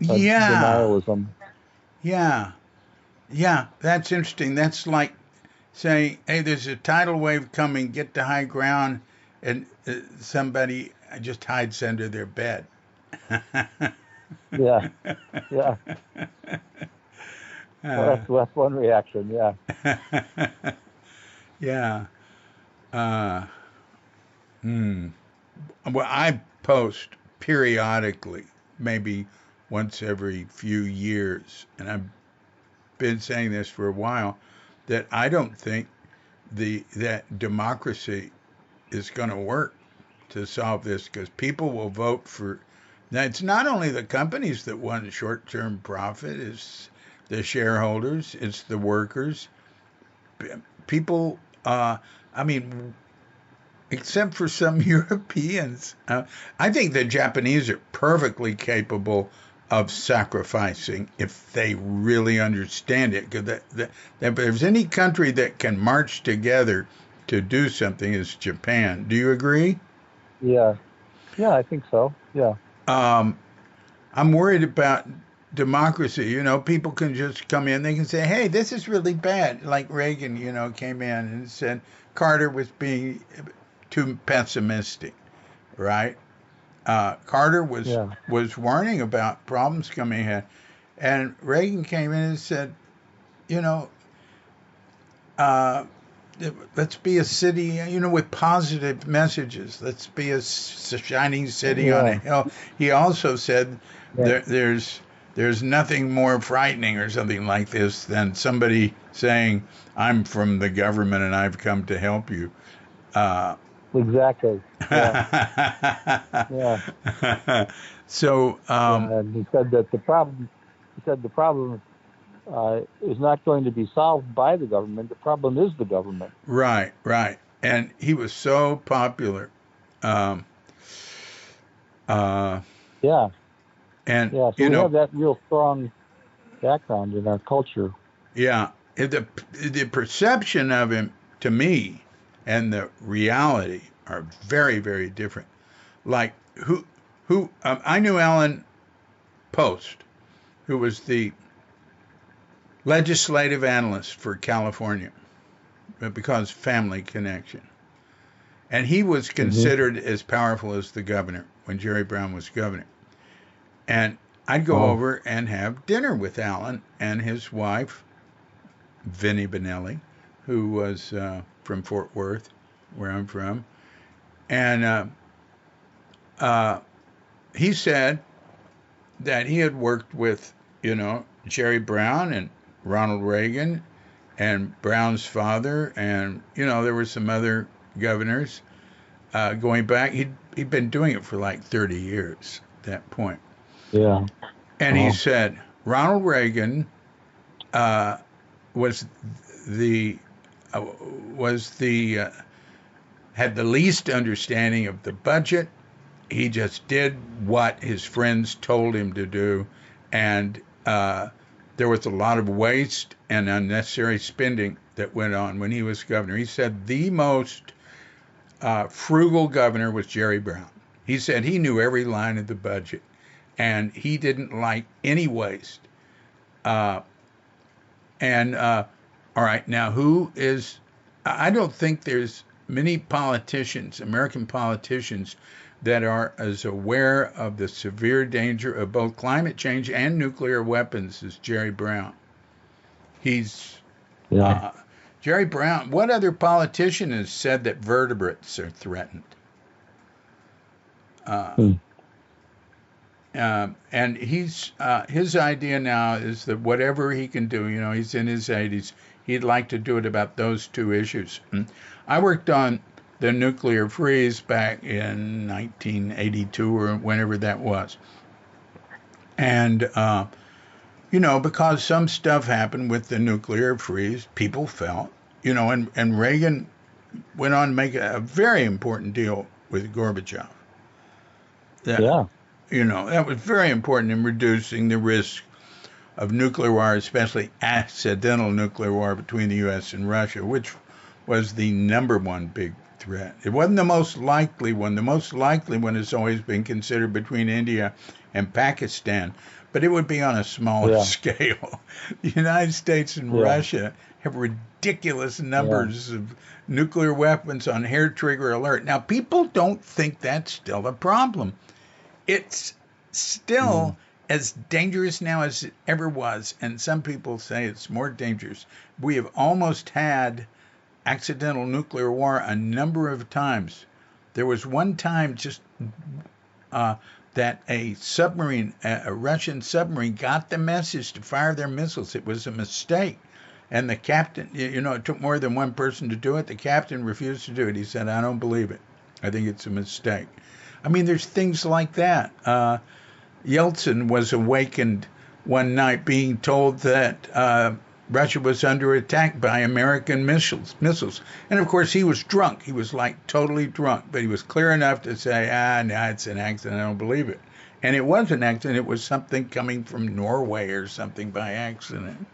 a Yeah, denialism. yeah, yeah, that's interesting. That's like saying, hey, there's a tidal wave coming, get to high ground, and somebody just hides under their bed. Yeah. Yeah. Well, that's one reaction. Yeah. Yeah. Uh, hmm. Well, I post periodically, maybe once every few years, and I've been saying this for a while, that I don't think that democracy is going to work to solve this because people will vote for. Now, it's not only the companies that want short-term profit; it's the shareholders, it's the workers. People, I mean, except for some Europeans, I think the Japanese are perfectly capable of sacrificing if they really understand it. Because if there's any country that can march together to do something, it's Japan. Do you agree? Yeah. Yeah. I think so. Yeah. Um, I'm worried about democracy. You know, people can just come in, they can say, hey, this is really bad. Like Reagan, came in and said Carter was being too pessimistic, right? Carter was Yeah. was warning about problems coming ahead, and Reagan came in and said, you know, uh, let's be a city, with positive messages. Let's be a shining city on a Yeah. hill. He also said Yeah. there's nothing more frightening or something like this than somebody saying, "I'm from the government and I've come to help you." Uh, Exactly. Yeah. Yeah. so, Yeah. And he said that the problem. He said the problem is not going to be solved by the government. The problem is the government. right, right. And he was so popular. Um, uh, Yeah. and, Yeah. So we have that real strong background in our culture. yeah, the perception of him to me and the reality are very, very different. Like, I knew Alan Post, who was the legislative analyst for California because family connection. And he was Hmm. considered as powerful as the governor when Jerry Brown was governor. And I'd go Oh. over and have dinner with Alan and his wife, Vinnie Benelli, who was from Fort Worth, where I'm from. And he said that he had worked with, Jerry Brown and Ronald Reagan and Brown's father, and there were some other governors going back. He'd been doing it for like 30 years at that point. Yeah. And he said Ronald Reagan was the had the least understanding of the budget. He just did what his friends told him to do, and there was a lot of waste and unnecessary spending that went on when he was governor. He said the most frugal governor was Jerry Brown. He said he knew every line of the budget, and he didn't like any waste. All right, now I don't think there's many politicians, American politicians, that are as aware of the severe danger of both climate change and nuclear weapons as Jerry Brown. Jerry Brown, what other politician has said that vertebrates are threatened? And his idea now is that whatever he can do, he's in his 80s, he'd like to do it about those two issues. I worked on the nuclear freeze back in 1982 or whenever that was. And, because some stuff happened with the nuclear freeze, people felt, and Reagan went on to make a very important deal with Gorbachev. That was very important in reducing the risk of nuclear war, especially accidental nuclear war between the U.S. and Russia, which was the number one big threat. It wasn't the most likely one. The most likely one has always been considered between India and Pakistan, but it would be on a smaller scale. The United States and Russia have ridiculous numbers of nuclear weapons on hair trigger alert. Now, people don't think that's still a problem. It's still as dangerous now as it ever was, and some people say it's more dangerous. We have almost had accidental nuclear war a number of times. There was one time just that a Russian submarine got the message to fire their missiles. It was a mistake. And the captain, it took more than one person to do it. The captain refused to do it. He said, I don't believe it. I think it's a mistake. I mean, there's things like that. Yeltsin was awakened one night being told that Russia was under attack by American missiles. And of course, he was drunk. He was like totally drunk, but he was clear enough to say, no, it's an accident. I don't believe it. And it was an accident. It was something coming from Norway or something by accident.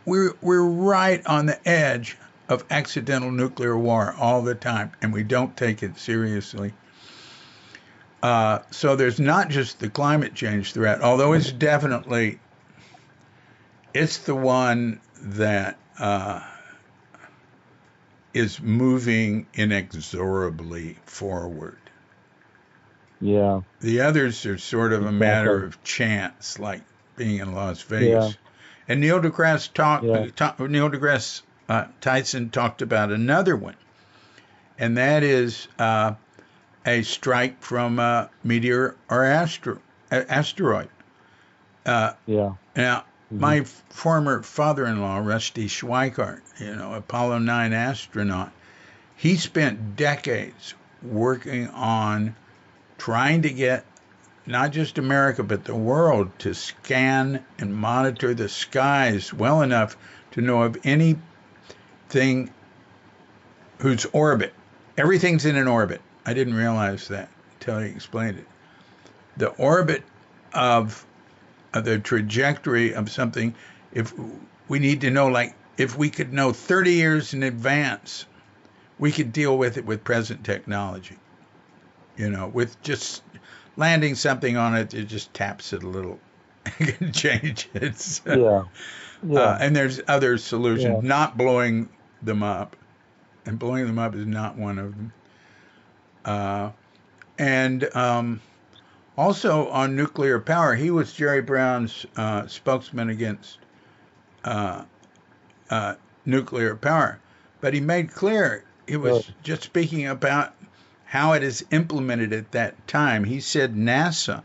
We're right on the edge of accidental nuclear war all the time, and we don't take it seriously. So there's not just the climate change threat, although it's the one that is moving inexorably forward. Yeah. The others are sort of a matter of chance, like being in Las Vegas. Yeah. And Neil deGrasse Tyson talked about another one, and that is a strike from a meteor or asteroid. Now, my former father-in-law, Rusty Schweikart, Apollo 9 astronaut, he spent decades working on trying to get not just America, but the world to scan and monitor the skies well enough to know of anything whose orbit. Everything's in an orbit. I didn't realize that until he explained it. The orbit of the trajectory of something, if we need to know, like if we could know 30 years in advance, we could deal with it with present technology. With just landing something on it, it just taps it a little and can change it. So, and there's other solutions, not blowing them up. And blowing them up is not one of them. Also on nuclear power, he was Jerry Brown's spokesman against nuclear power. But he made clear he was just speaking about how it is implemented at that time. He said NASA,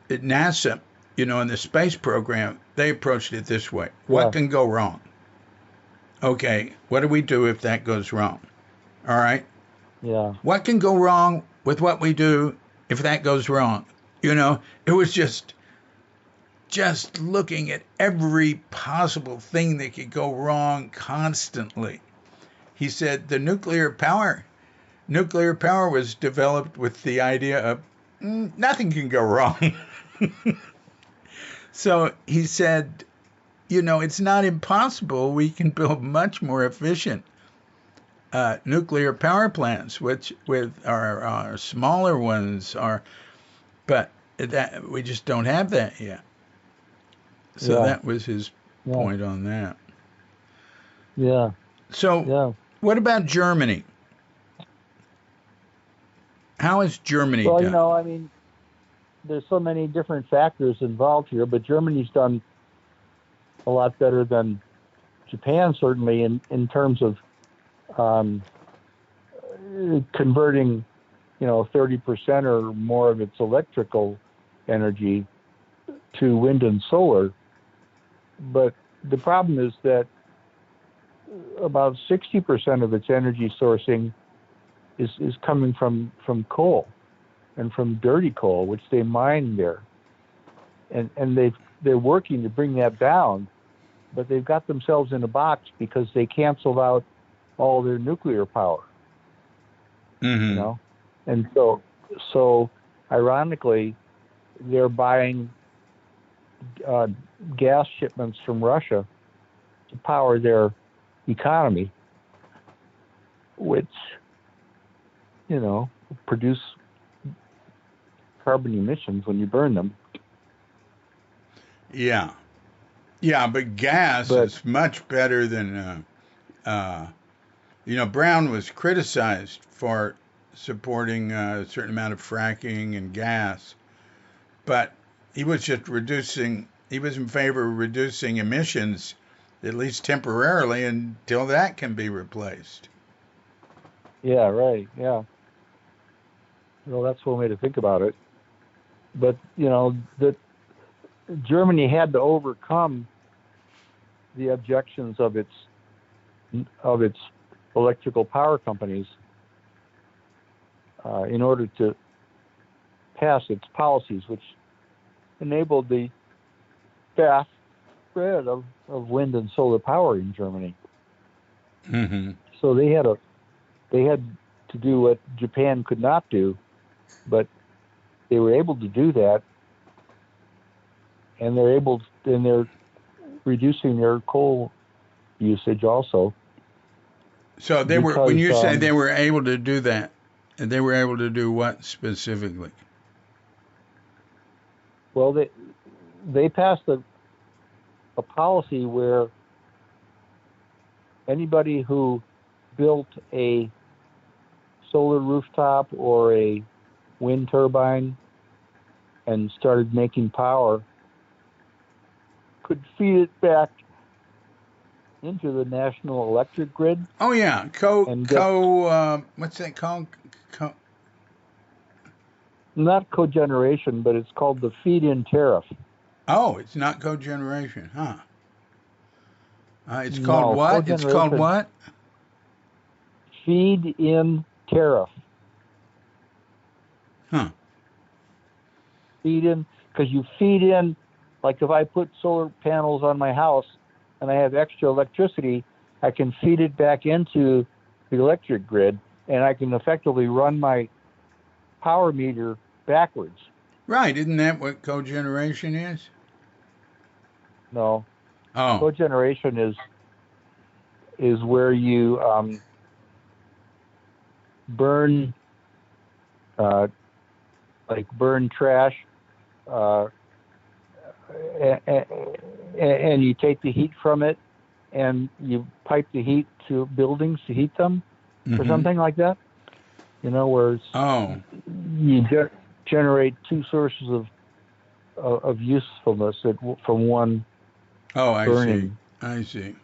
in the space program, they approached it this way. What Yeah. can go wrong? Okay, what do we do if that goes wrong? All right. Yeah. What can go wrong with what we do if that goes wrong? It was just looking at every possible thing that could go wrong constantly. He said the nuclear power was developed with the idea of nothing can go wrong. So he said, it's not impossible. We can build much more efficient nuclear power plants, which with our smaller ones but that we just don't have that yet. So Yeah. that was his Yeah. point on that. Yeah. So Yeah. what about Germany? How is Germany Well, done? I mean, there's so many different factors involved here, but Germany's done a lot better than Japan, certainly in terms of converting, 30% or more of its electrical energy to wind and solar. But the problem is that about 60% of its energy sourcing is coming from coal and from dirty coal, which they mine there. And they're working to bring that down, but they've got themselves in a box because they canceled out all their nuclear power. Mm-hmm. And so ironically, they're buying gas shipments from Russia to power their economy, which produce carbon emissions when you burn them. Yeah, but gas But is much better than. Brown was criticized for supporting a certain amount of fracking and gas, but he was just reducing. He was in favor of reducing emissions, at least temporarily, until that can be replaced. yeah, right, yeah. Well, that's one way to think about it. But that Germany had to overcome the objections of its electrical power companies in order to pass its policies, which enabled the fast spread of wind and solar power in Germany. Mm-hmm. So they had to do what Japan could not do, but they were able to do that, and they're reducing their coal usage also. So they were, when you say they were able to do that, they were able to do what specifically? Well, they passed a policy where anybody who built a solar rooftop or a wind turbine and started making power could feed it back into the national electric grid. Oh yeah, what's that called? Not cogeneration, but it's called the feed-in tariff. Oh, it's not cogeneration, huh? It's called No, what? It's called cogeneration. what? Feed-in tariff. Huh. Feed in, because you feed in, like if I put solar panels on my house and I have extra electricity, I can feed it back into the electric grid, and I can effectively run my power meter backwards. Right, isn't that what cogeneration is? No, Oh. cogeneration is where you burn burn trash, uh, and you take the heat from it, and you pipe the heat to buildings to heat them, or something like that. Where you generate two sources of usefulness from one burning. I see.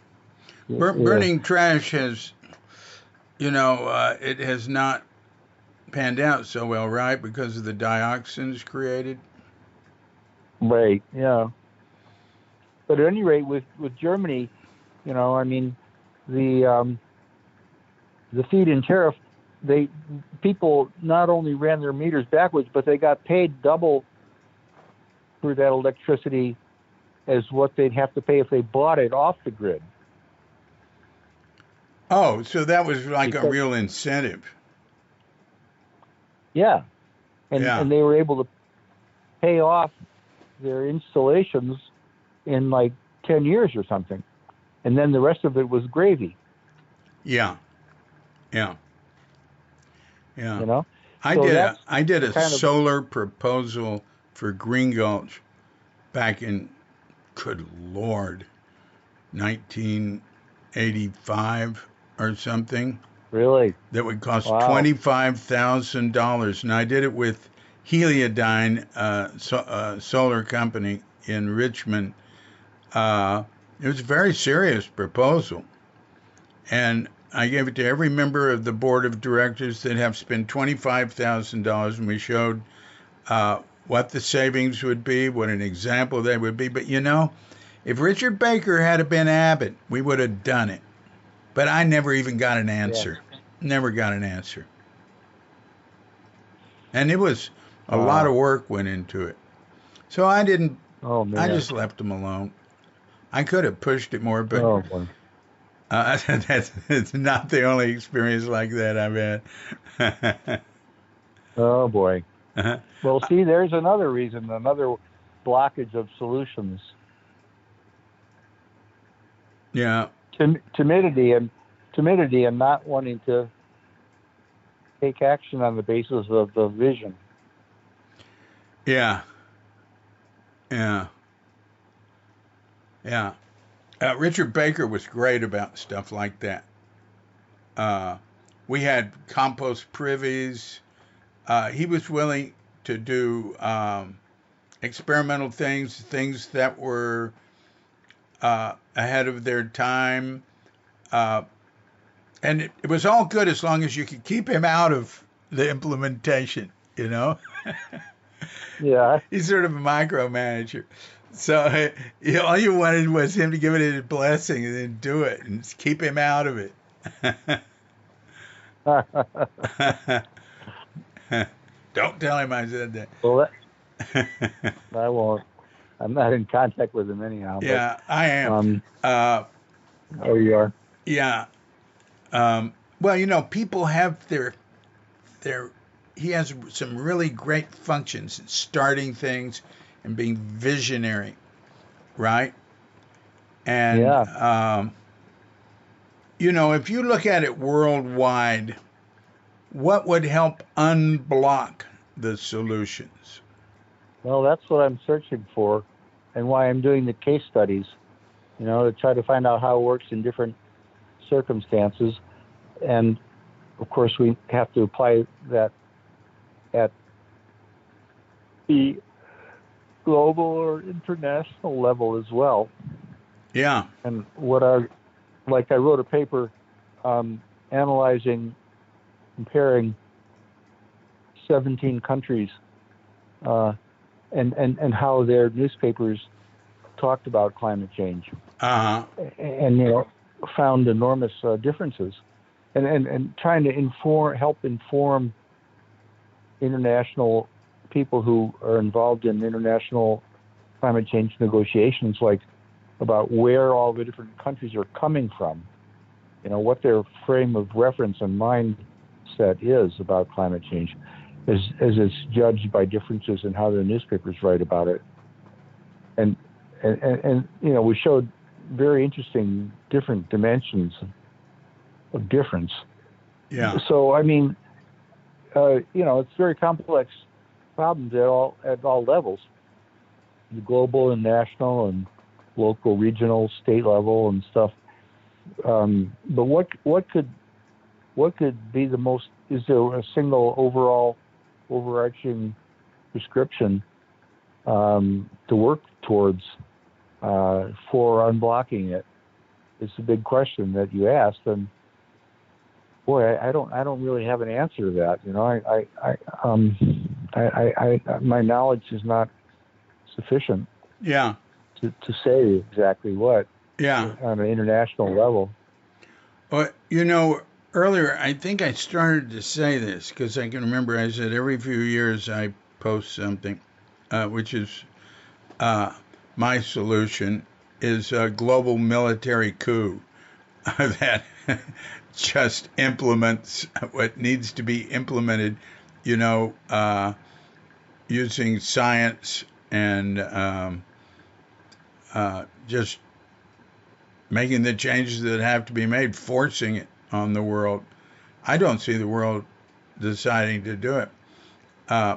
Burning trash has It has not panned out so well, right? Because of the dioxins created. Right. Yeah. But at any rate, with Germany, I mean, the the feed-in tariff, people not only ran their meters backwards, but they got paid double for that electricity as what they'd have to pay if they bought it off the grid. Oh, so that was like a Because real incentive. yeah, Yeah. and they were able to pay off their installations in like 10 years or something, and then the rest of it was gravy. Yeah. Yeah. Yeah. You know, I so did that's a I did the a kind of solar proposal for Green Gulch back in, good Lord, 1985 or something, really that would cost wow. $25,000, and I did it with Heliodyne, solar company in Richmond. Uh, it was a very serious proposal, and I gave it to every member of the board of directors that have spent $25,000, and we showed what the savings would be, what an example they would be. But if Richard Baker had been Abbott, we would have done it. But I never even got an Yeah. answer. Never got an answer. And it was a lot Wow. of work went into it. So I didn't, Oh I man. just left them alone. I could have pushed it more, but Oh boy. it's not the only experience like that I've had. Oh boy. Uh-huh. Well, see, there's another reason, another blockage of solutions. Yeah, Timidity and not wanting to take action on the basis of the vision. yeah, yeah, yeah. Richard Baker was great about stuff like that. Uh, we had compost privies. He was willing to do experimental things that were ahead of their time. Uh, and it was all good as long as you could keep him out of the implementation. Yeah. He's sort of a micromanager. So all you wanted was him to give it a blessing and then do it and just keep him out of it. Don't tell him I said Well, that. I won't. I'm not in contact with him anyhow. But Yeah, I am. um, Uh, oh, you are. yeah. Well, people have their. He has some really great functions in starting things and being visionary, right? And Yeah. if you look at it worldwide, what would help unblock the solutions? Well, that's what I'm searching for, and why I'm doing the case studies. To try to find out how it works in different circumstances, and of course, we have to apply that at the global or international level as well. Yeah. And I wrote a paper analyzing, comparing 17 countries uh, and how their newspapers talked about climate change, Uh huh. and found enormous differences, and trying to help inform international people who are involved in international climate change negotiations, like about where all the different countries are coming from, what their frame of reference and mindset is about climate change, as it's judged by differences in how the newspapers write about it. And we showed very interesting different dimensions of difference. Yeah. So I mean, it's very complex problems at all levels, the global and national and local, regional, state level and stuff. But what could be the most? Is there a single overall overarching prescription to work towards for unblocking it? It's a big question that you asked, and Boy, I don't really have an answer to that. You know, my knowledge is not sufficient Yeah. to say exactly what Yeah. on an international level. Well, earlier I think I started to say this because I can remember I said every few years I post something, which is my solution is a global military coup that just implements what needs to be implemented, you know, using science and just making the changes that have to be made, forcing it on the world. I don't see the world deciding to do it. Uh,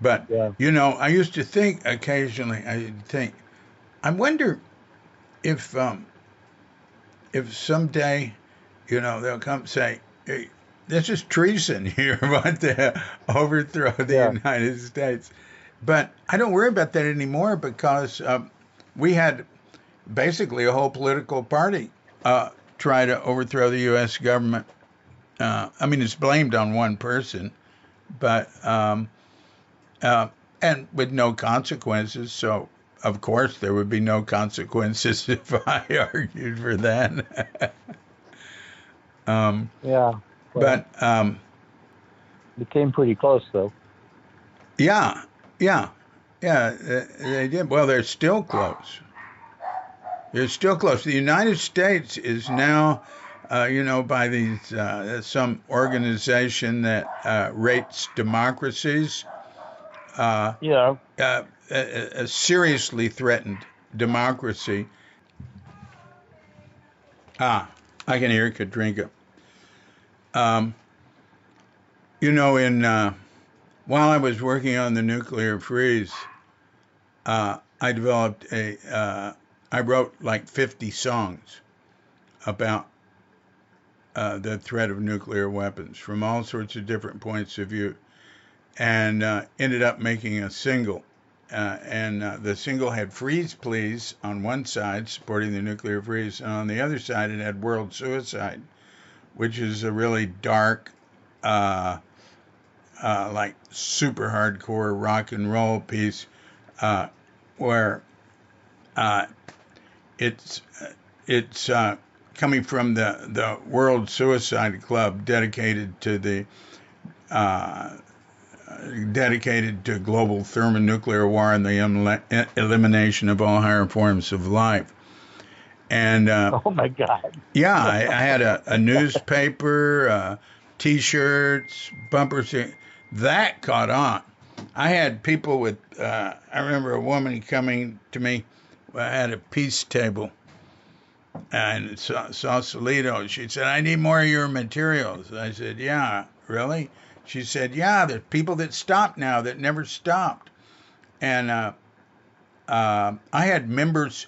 but, Yeah. I used to think occasionally, I wonder if someday, they'll come say, hey, this is treason. You want to overthrow the Yeah. United States. But I don't worry about that anymore because we had basically a whole political party try to overthrow the U.S. government. I mean, it's blamed on one person, but uh, and with no consequences. So, of course, there would be no consequences if I argued for that. Yeah. Well, But it came pretty close though. yeah, yeah, yeah, they did. Well, they're still close. They're still close. The United States is now, by these some organization that rates democracies, uh, Yeah. a seriously threatened democracy. I can hear Katrinka. Um, in while I was working on the nuclear freeze, I developed I wrote like 50 songs about the threat of nuclear weapons from all sorts of different points of view, and ended up making a single. And the single had Freeze Please on one side, supporting the nuclear freeze, and on the other side, it had World Suicide, which is a really dark, uh, like super hardcore rock and roll piece, uh, where uh, it's coming from the World Suicide Club, uh, dedicated to global thermonuclear war and the elimination of all higher forms of life. And Oh my God. yeah, I had a newspaper, T-shirts, bumpers. That caught on. I had people with. I remember a woman coming to me. I had a peace table and Sausalito. She said, "I need more of your materials." I said, "Yeah, really?" She said, "Yeah, there's people that stop now that never stopped." And I had members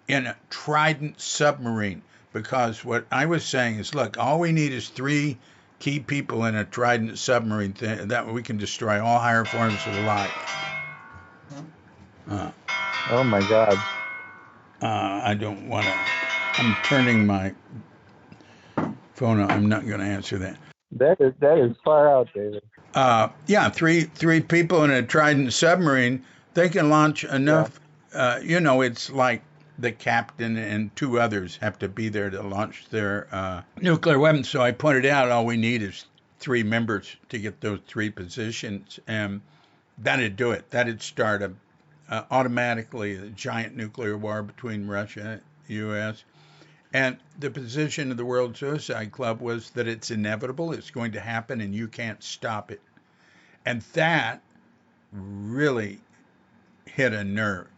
in a Trident submarine because what I was saying is, look, all we need is 3 key people in a Trident submarine that we can destroy all higher forms of life. Oh my God. I don't want to. I'm turning my phone on. I'm not going to answer that. That is far out, David. Yeah, three people in a Trident submarine. They can launch Yeah. enough. It's like the captain and 2 others have to be there to launch their nuclear weapons. So I pointed out all we need is 3 members to get those 3 positions, and that'd do it. That'd start automatically a giant nuclear war between Russia and the U.S. And the position of the World Suicide Club was that it's inevitable, it's going to happen, and you can't stop it. And that really hit a nerve.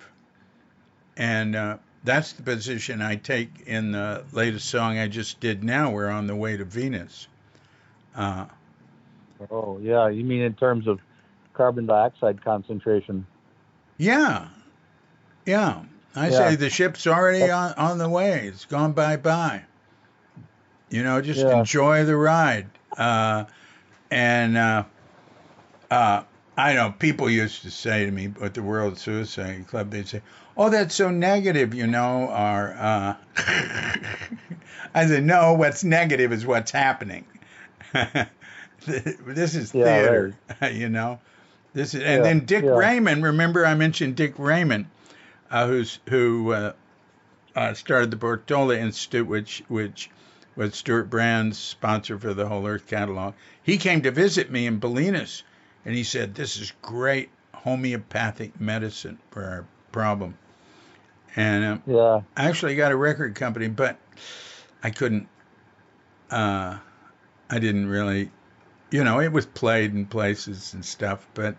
And that's the position I take in the latest song I just did now. We're on the way to Venus. Uh, Oh yeah. You mean in terms of carbon dioxide concentration? yeah, yeah. I Yeah. say the ship's already on the way. It's gone bye-bye. Just Yeah. enjoy the ride. And I know people used to say to me at the World Suicide Club, they'd say, oh, that's so negative, or I said, no, what's negative is what's happening. This is Yeah, right. theater, you know. This is, and Yeah, then Dick yeah, Raymond. Remember, I mentioned Dick Raymond, who started the Portola Institute, which was Stuart Brand's sponsor for the Whole Earth catalog. He came to visit me in Bolinas, and he said, "This is great homeopathic medicine for our problem." And yeah, I actually got a record company, but I couldn't. Uh, I didn't really, it was played in places and stuff, but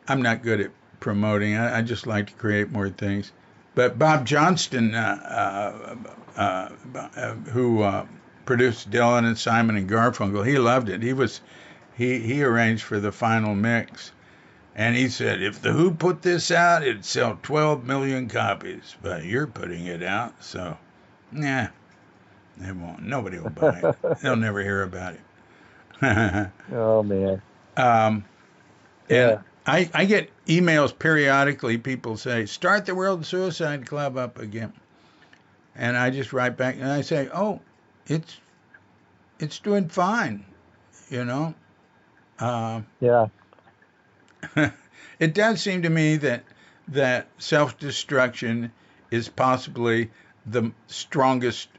I'm not good at promoting. I just like to create more things. But Bob Johnston, who produced Dylan and Simon and Garfunkel, he loved it. He arranged for the final mix, and he said if the Who put this out, it'd sell 12 million copies. But you're putting it out, so nah, they won't. Nobody will buy it. They'll never hear about it. oh man, um, And yeah, I get emails periodically. People say, start the World Suicide Club up again. And I just write back and I say, oh, it's it's doing fine, you know. Uh, yeah, it does seem to me that self destruction is possibly the strongest.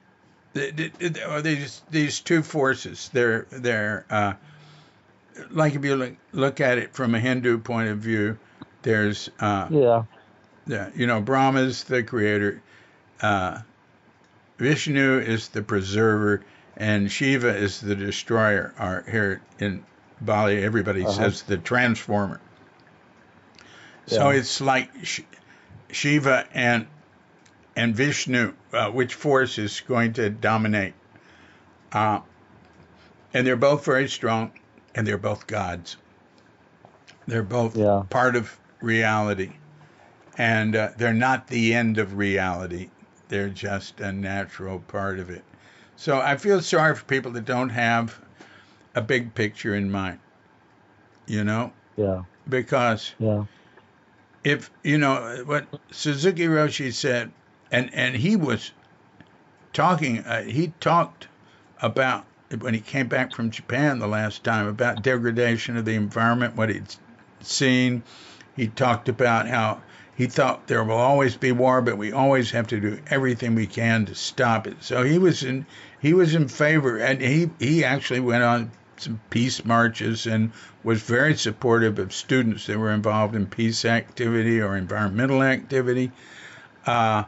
Or these two forces. They're like if you look at it from a Hindu point of view, there's yeah, Brahma's the creator, uh, Vishnu is the preserver, and Shiva is the destroyer. Or here in Bali, everybody uh-huh, says the transformer. So yeah, it's like Shiva and Vishnu, which force is going to dominate? Uh, and they're both very strong, and they're both gods. They're both yeah, part of reality, and they're not the end of reality. They're just a natural part of it. So I feel sorry for people that don't have a big picture in mind, you know, yeah, because yeah, if, what Suzuki Roshi said, and he was he talked about when he came back from Japan the last time about degradation of the environment, what he'd seen. He talked about how he thought there will always be war, but we always have to do everything we can to stop it. So he was in favor, and he actually went on some peace marches and was very supportive of students that were involved in peace activity or environmental activity. Uh,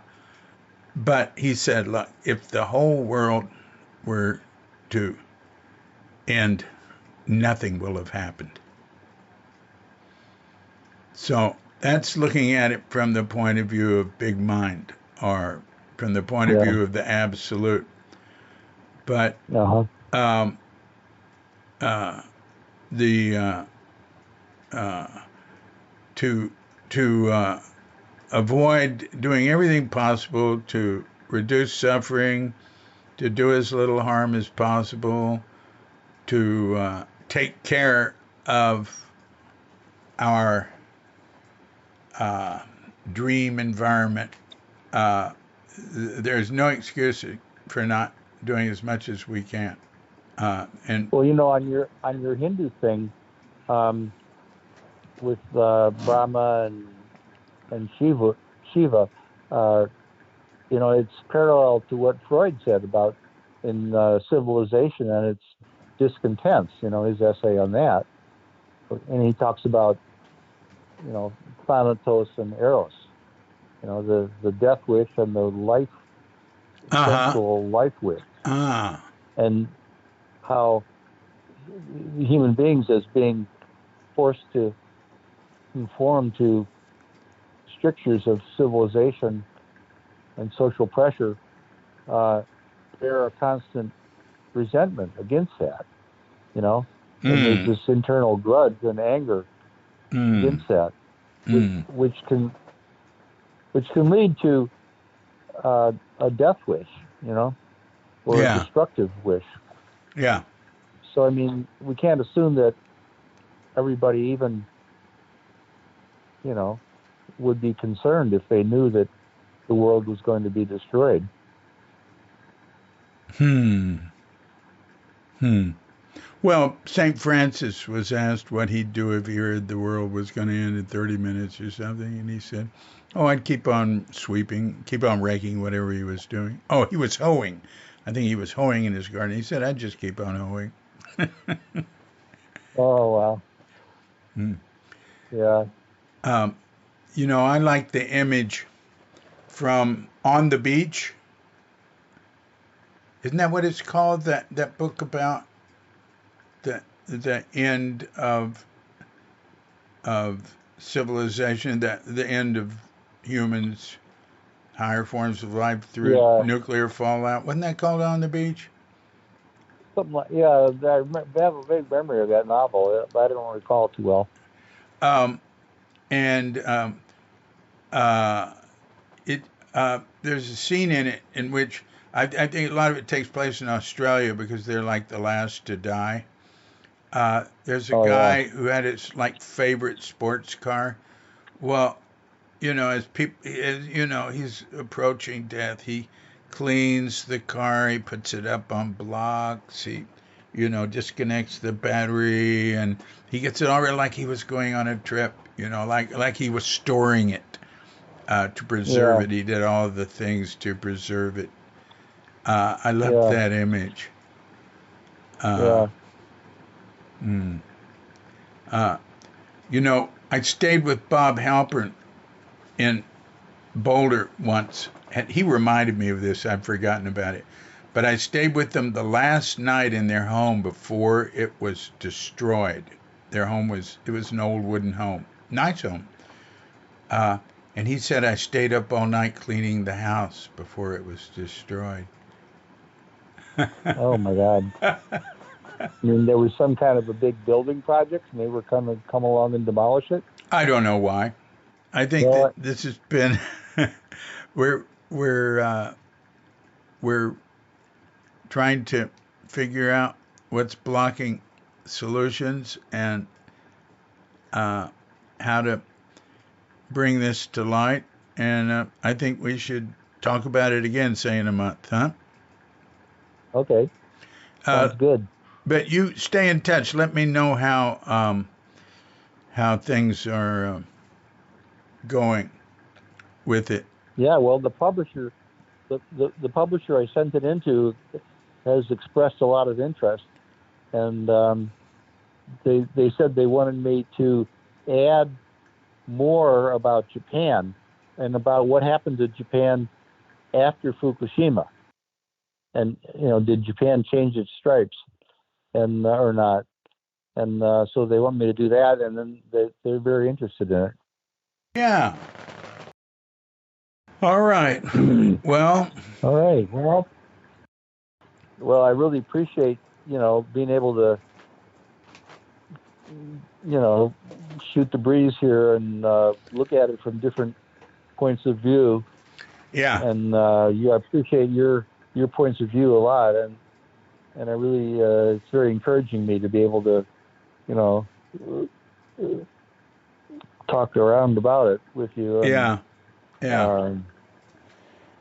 but he said, look, if the whole world were to end, nothing will have happened. So that's looking at it from the point of view of big mind or from the point of yeah, view of the absolute. But uh-huh, um, uh, the uh, to avoid doing everything possible to reduce suffering, to do as little harm as possible, to take care of our uh, dream environment. Uh, there's no excuse for not doing as much as we can. And well, on your Hindu thing, um, with Brahma and Shiva, uh, it's parallel to what Freud said about in civilization and its discontents. His essay on that, and he talks about Thanatos and Eros. The death wish and the life uh huh, sensual life wish, ah, and how human beings as being forced to conform to strictures of civilization and social pressure uh, bear a constant resentment against that, you know, and there's mm, this internal grudge and anger mm, against that, which mm. which can which can lead to a death wish, or a Yeah, destructive wish. yeah, So I mean, we can't assume that everybody, even you know, would be concerned if they knew that the world was going to be destroyed. Well, St. Francis was asked what he'd do if he heard the world was going to end in 30 minutes or something, and he said, "Oh, I'd keep on sweeping, keep on raking whatever he was doing." Oh, he was hoeing. I think he was hoeing in his garden. He said, "I'd just keep on hoeing." Oh, wow. Yeah. I like the image from On the Beach. Isn't that what it's called? That book about the end of civilization, the end of humans, higher forms of life through Yeah. nuclear fallout. Wasn't that called On the Beach? Something like, yeah, I have a vague memory of that novel, but I don't recall it too well. Um, and it there's a scene in it in which I think a lot of it takes place in Australia because they're like the last to die. There's a Oh, yeah. guy who had his like favorite sports car. Well, as people, he's approaching death. He cleans the car. He puts it up on blocks. He, disconnects the battery, and he gets it all ready like he was going on a trip. Like he was storing it to preserve Yeah. it. He did all the things to preserve it. I love Yeah. that image. Uh, Yeah. mm, uh, I stayed with Bob Halpern in Boulder once. And he reminded me of this. I'd forgotten about it. But I stayed with them the last night in their home before it was destroyed. Their home it was an old wooden home. Nice home. And he said I stayed up all night cleaning the house before it was destroyed. Oh, my God. I mean, there was some kind of a big building project, and they were going to come along and demolish it. I don't know why. I think that Well, this has been we're we're trying to figure out what's blocking solutions and how to bring this to light. And I think we should talk about it again, say in a month, huh? okay. Uh, Sounds good. but you stay in touch. Let me know how things are going with it. Yeah, well, the publisher I sent it into has expressed a lot of interest, and they said they wanted me to add more about Japan and about what happened to Japan after Fukushima, and did Japan change its stripes and or not? And so they want me to do that, and then they're very interested in Yeah. All right. it. Well, All right. Well, I really appreciate being able to shoot the breeze here and look at it from different points of view. yeah. And I appreciate your points of view a lot, and I really it's very encouraging me to be able to talk around about it with you, and Yeah. Yeah. um,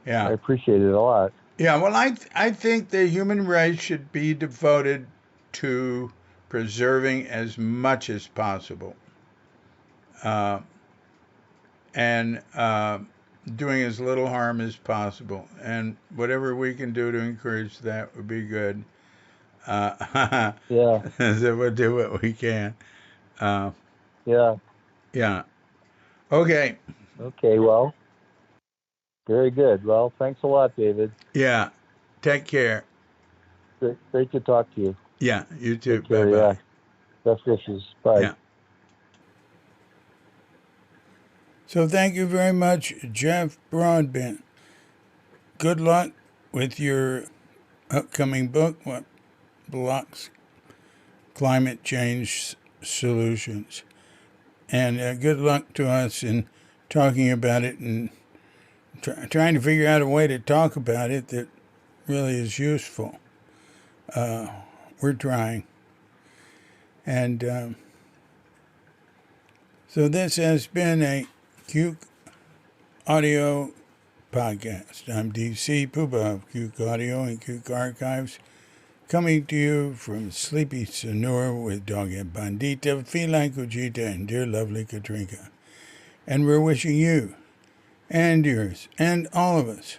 I Yeah. appreciate it a lot. Yeah. Well, I think the human race should be devoted to preserving as much as possible. Uh, and doing as little harm as possible. And whatever we can do to encourage that would be good. Yeah, So we'll do what we can. Uh, yeah. yeah. Okay. Okay, well, very good. Well, thanks a lot, David. Yeah. Take care. Great to talk to you. Yeah. You too. Take Bye care. Yeah. bye. Best wishes. Bye. Yeah. So thank you very much, Jeff Broadbent. Good luck with your upcoming book, What Blocks Climate Change Solutions. And good luck to us in talking about it and trying to figure out a way to talk about it that really is useful. We're trying. And so this has been a Cuke Audio Podcast. I'm DC Puba of Cuke Audio and Cuke Archives, coming to you from sleepy Sonora with Doghead Bandita, Feline Cuchita, and dear lovely Katrinka. And we're wishing you and yours and all of us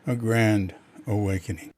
a grand awakening.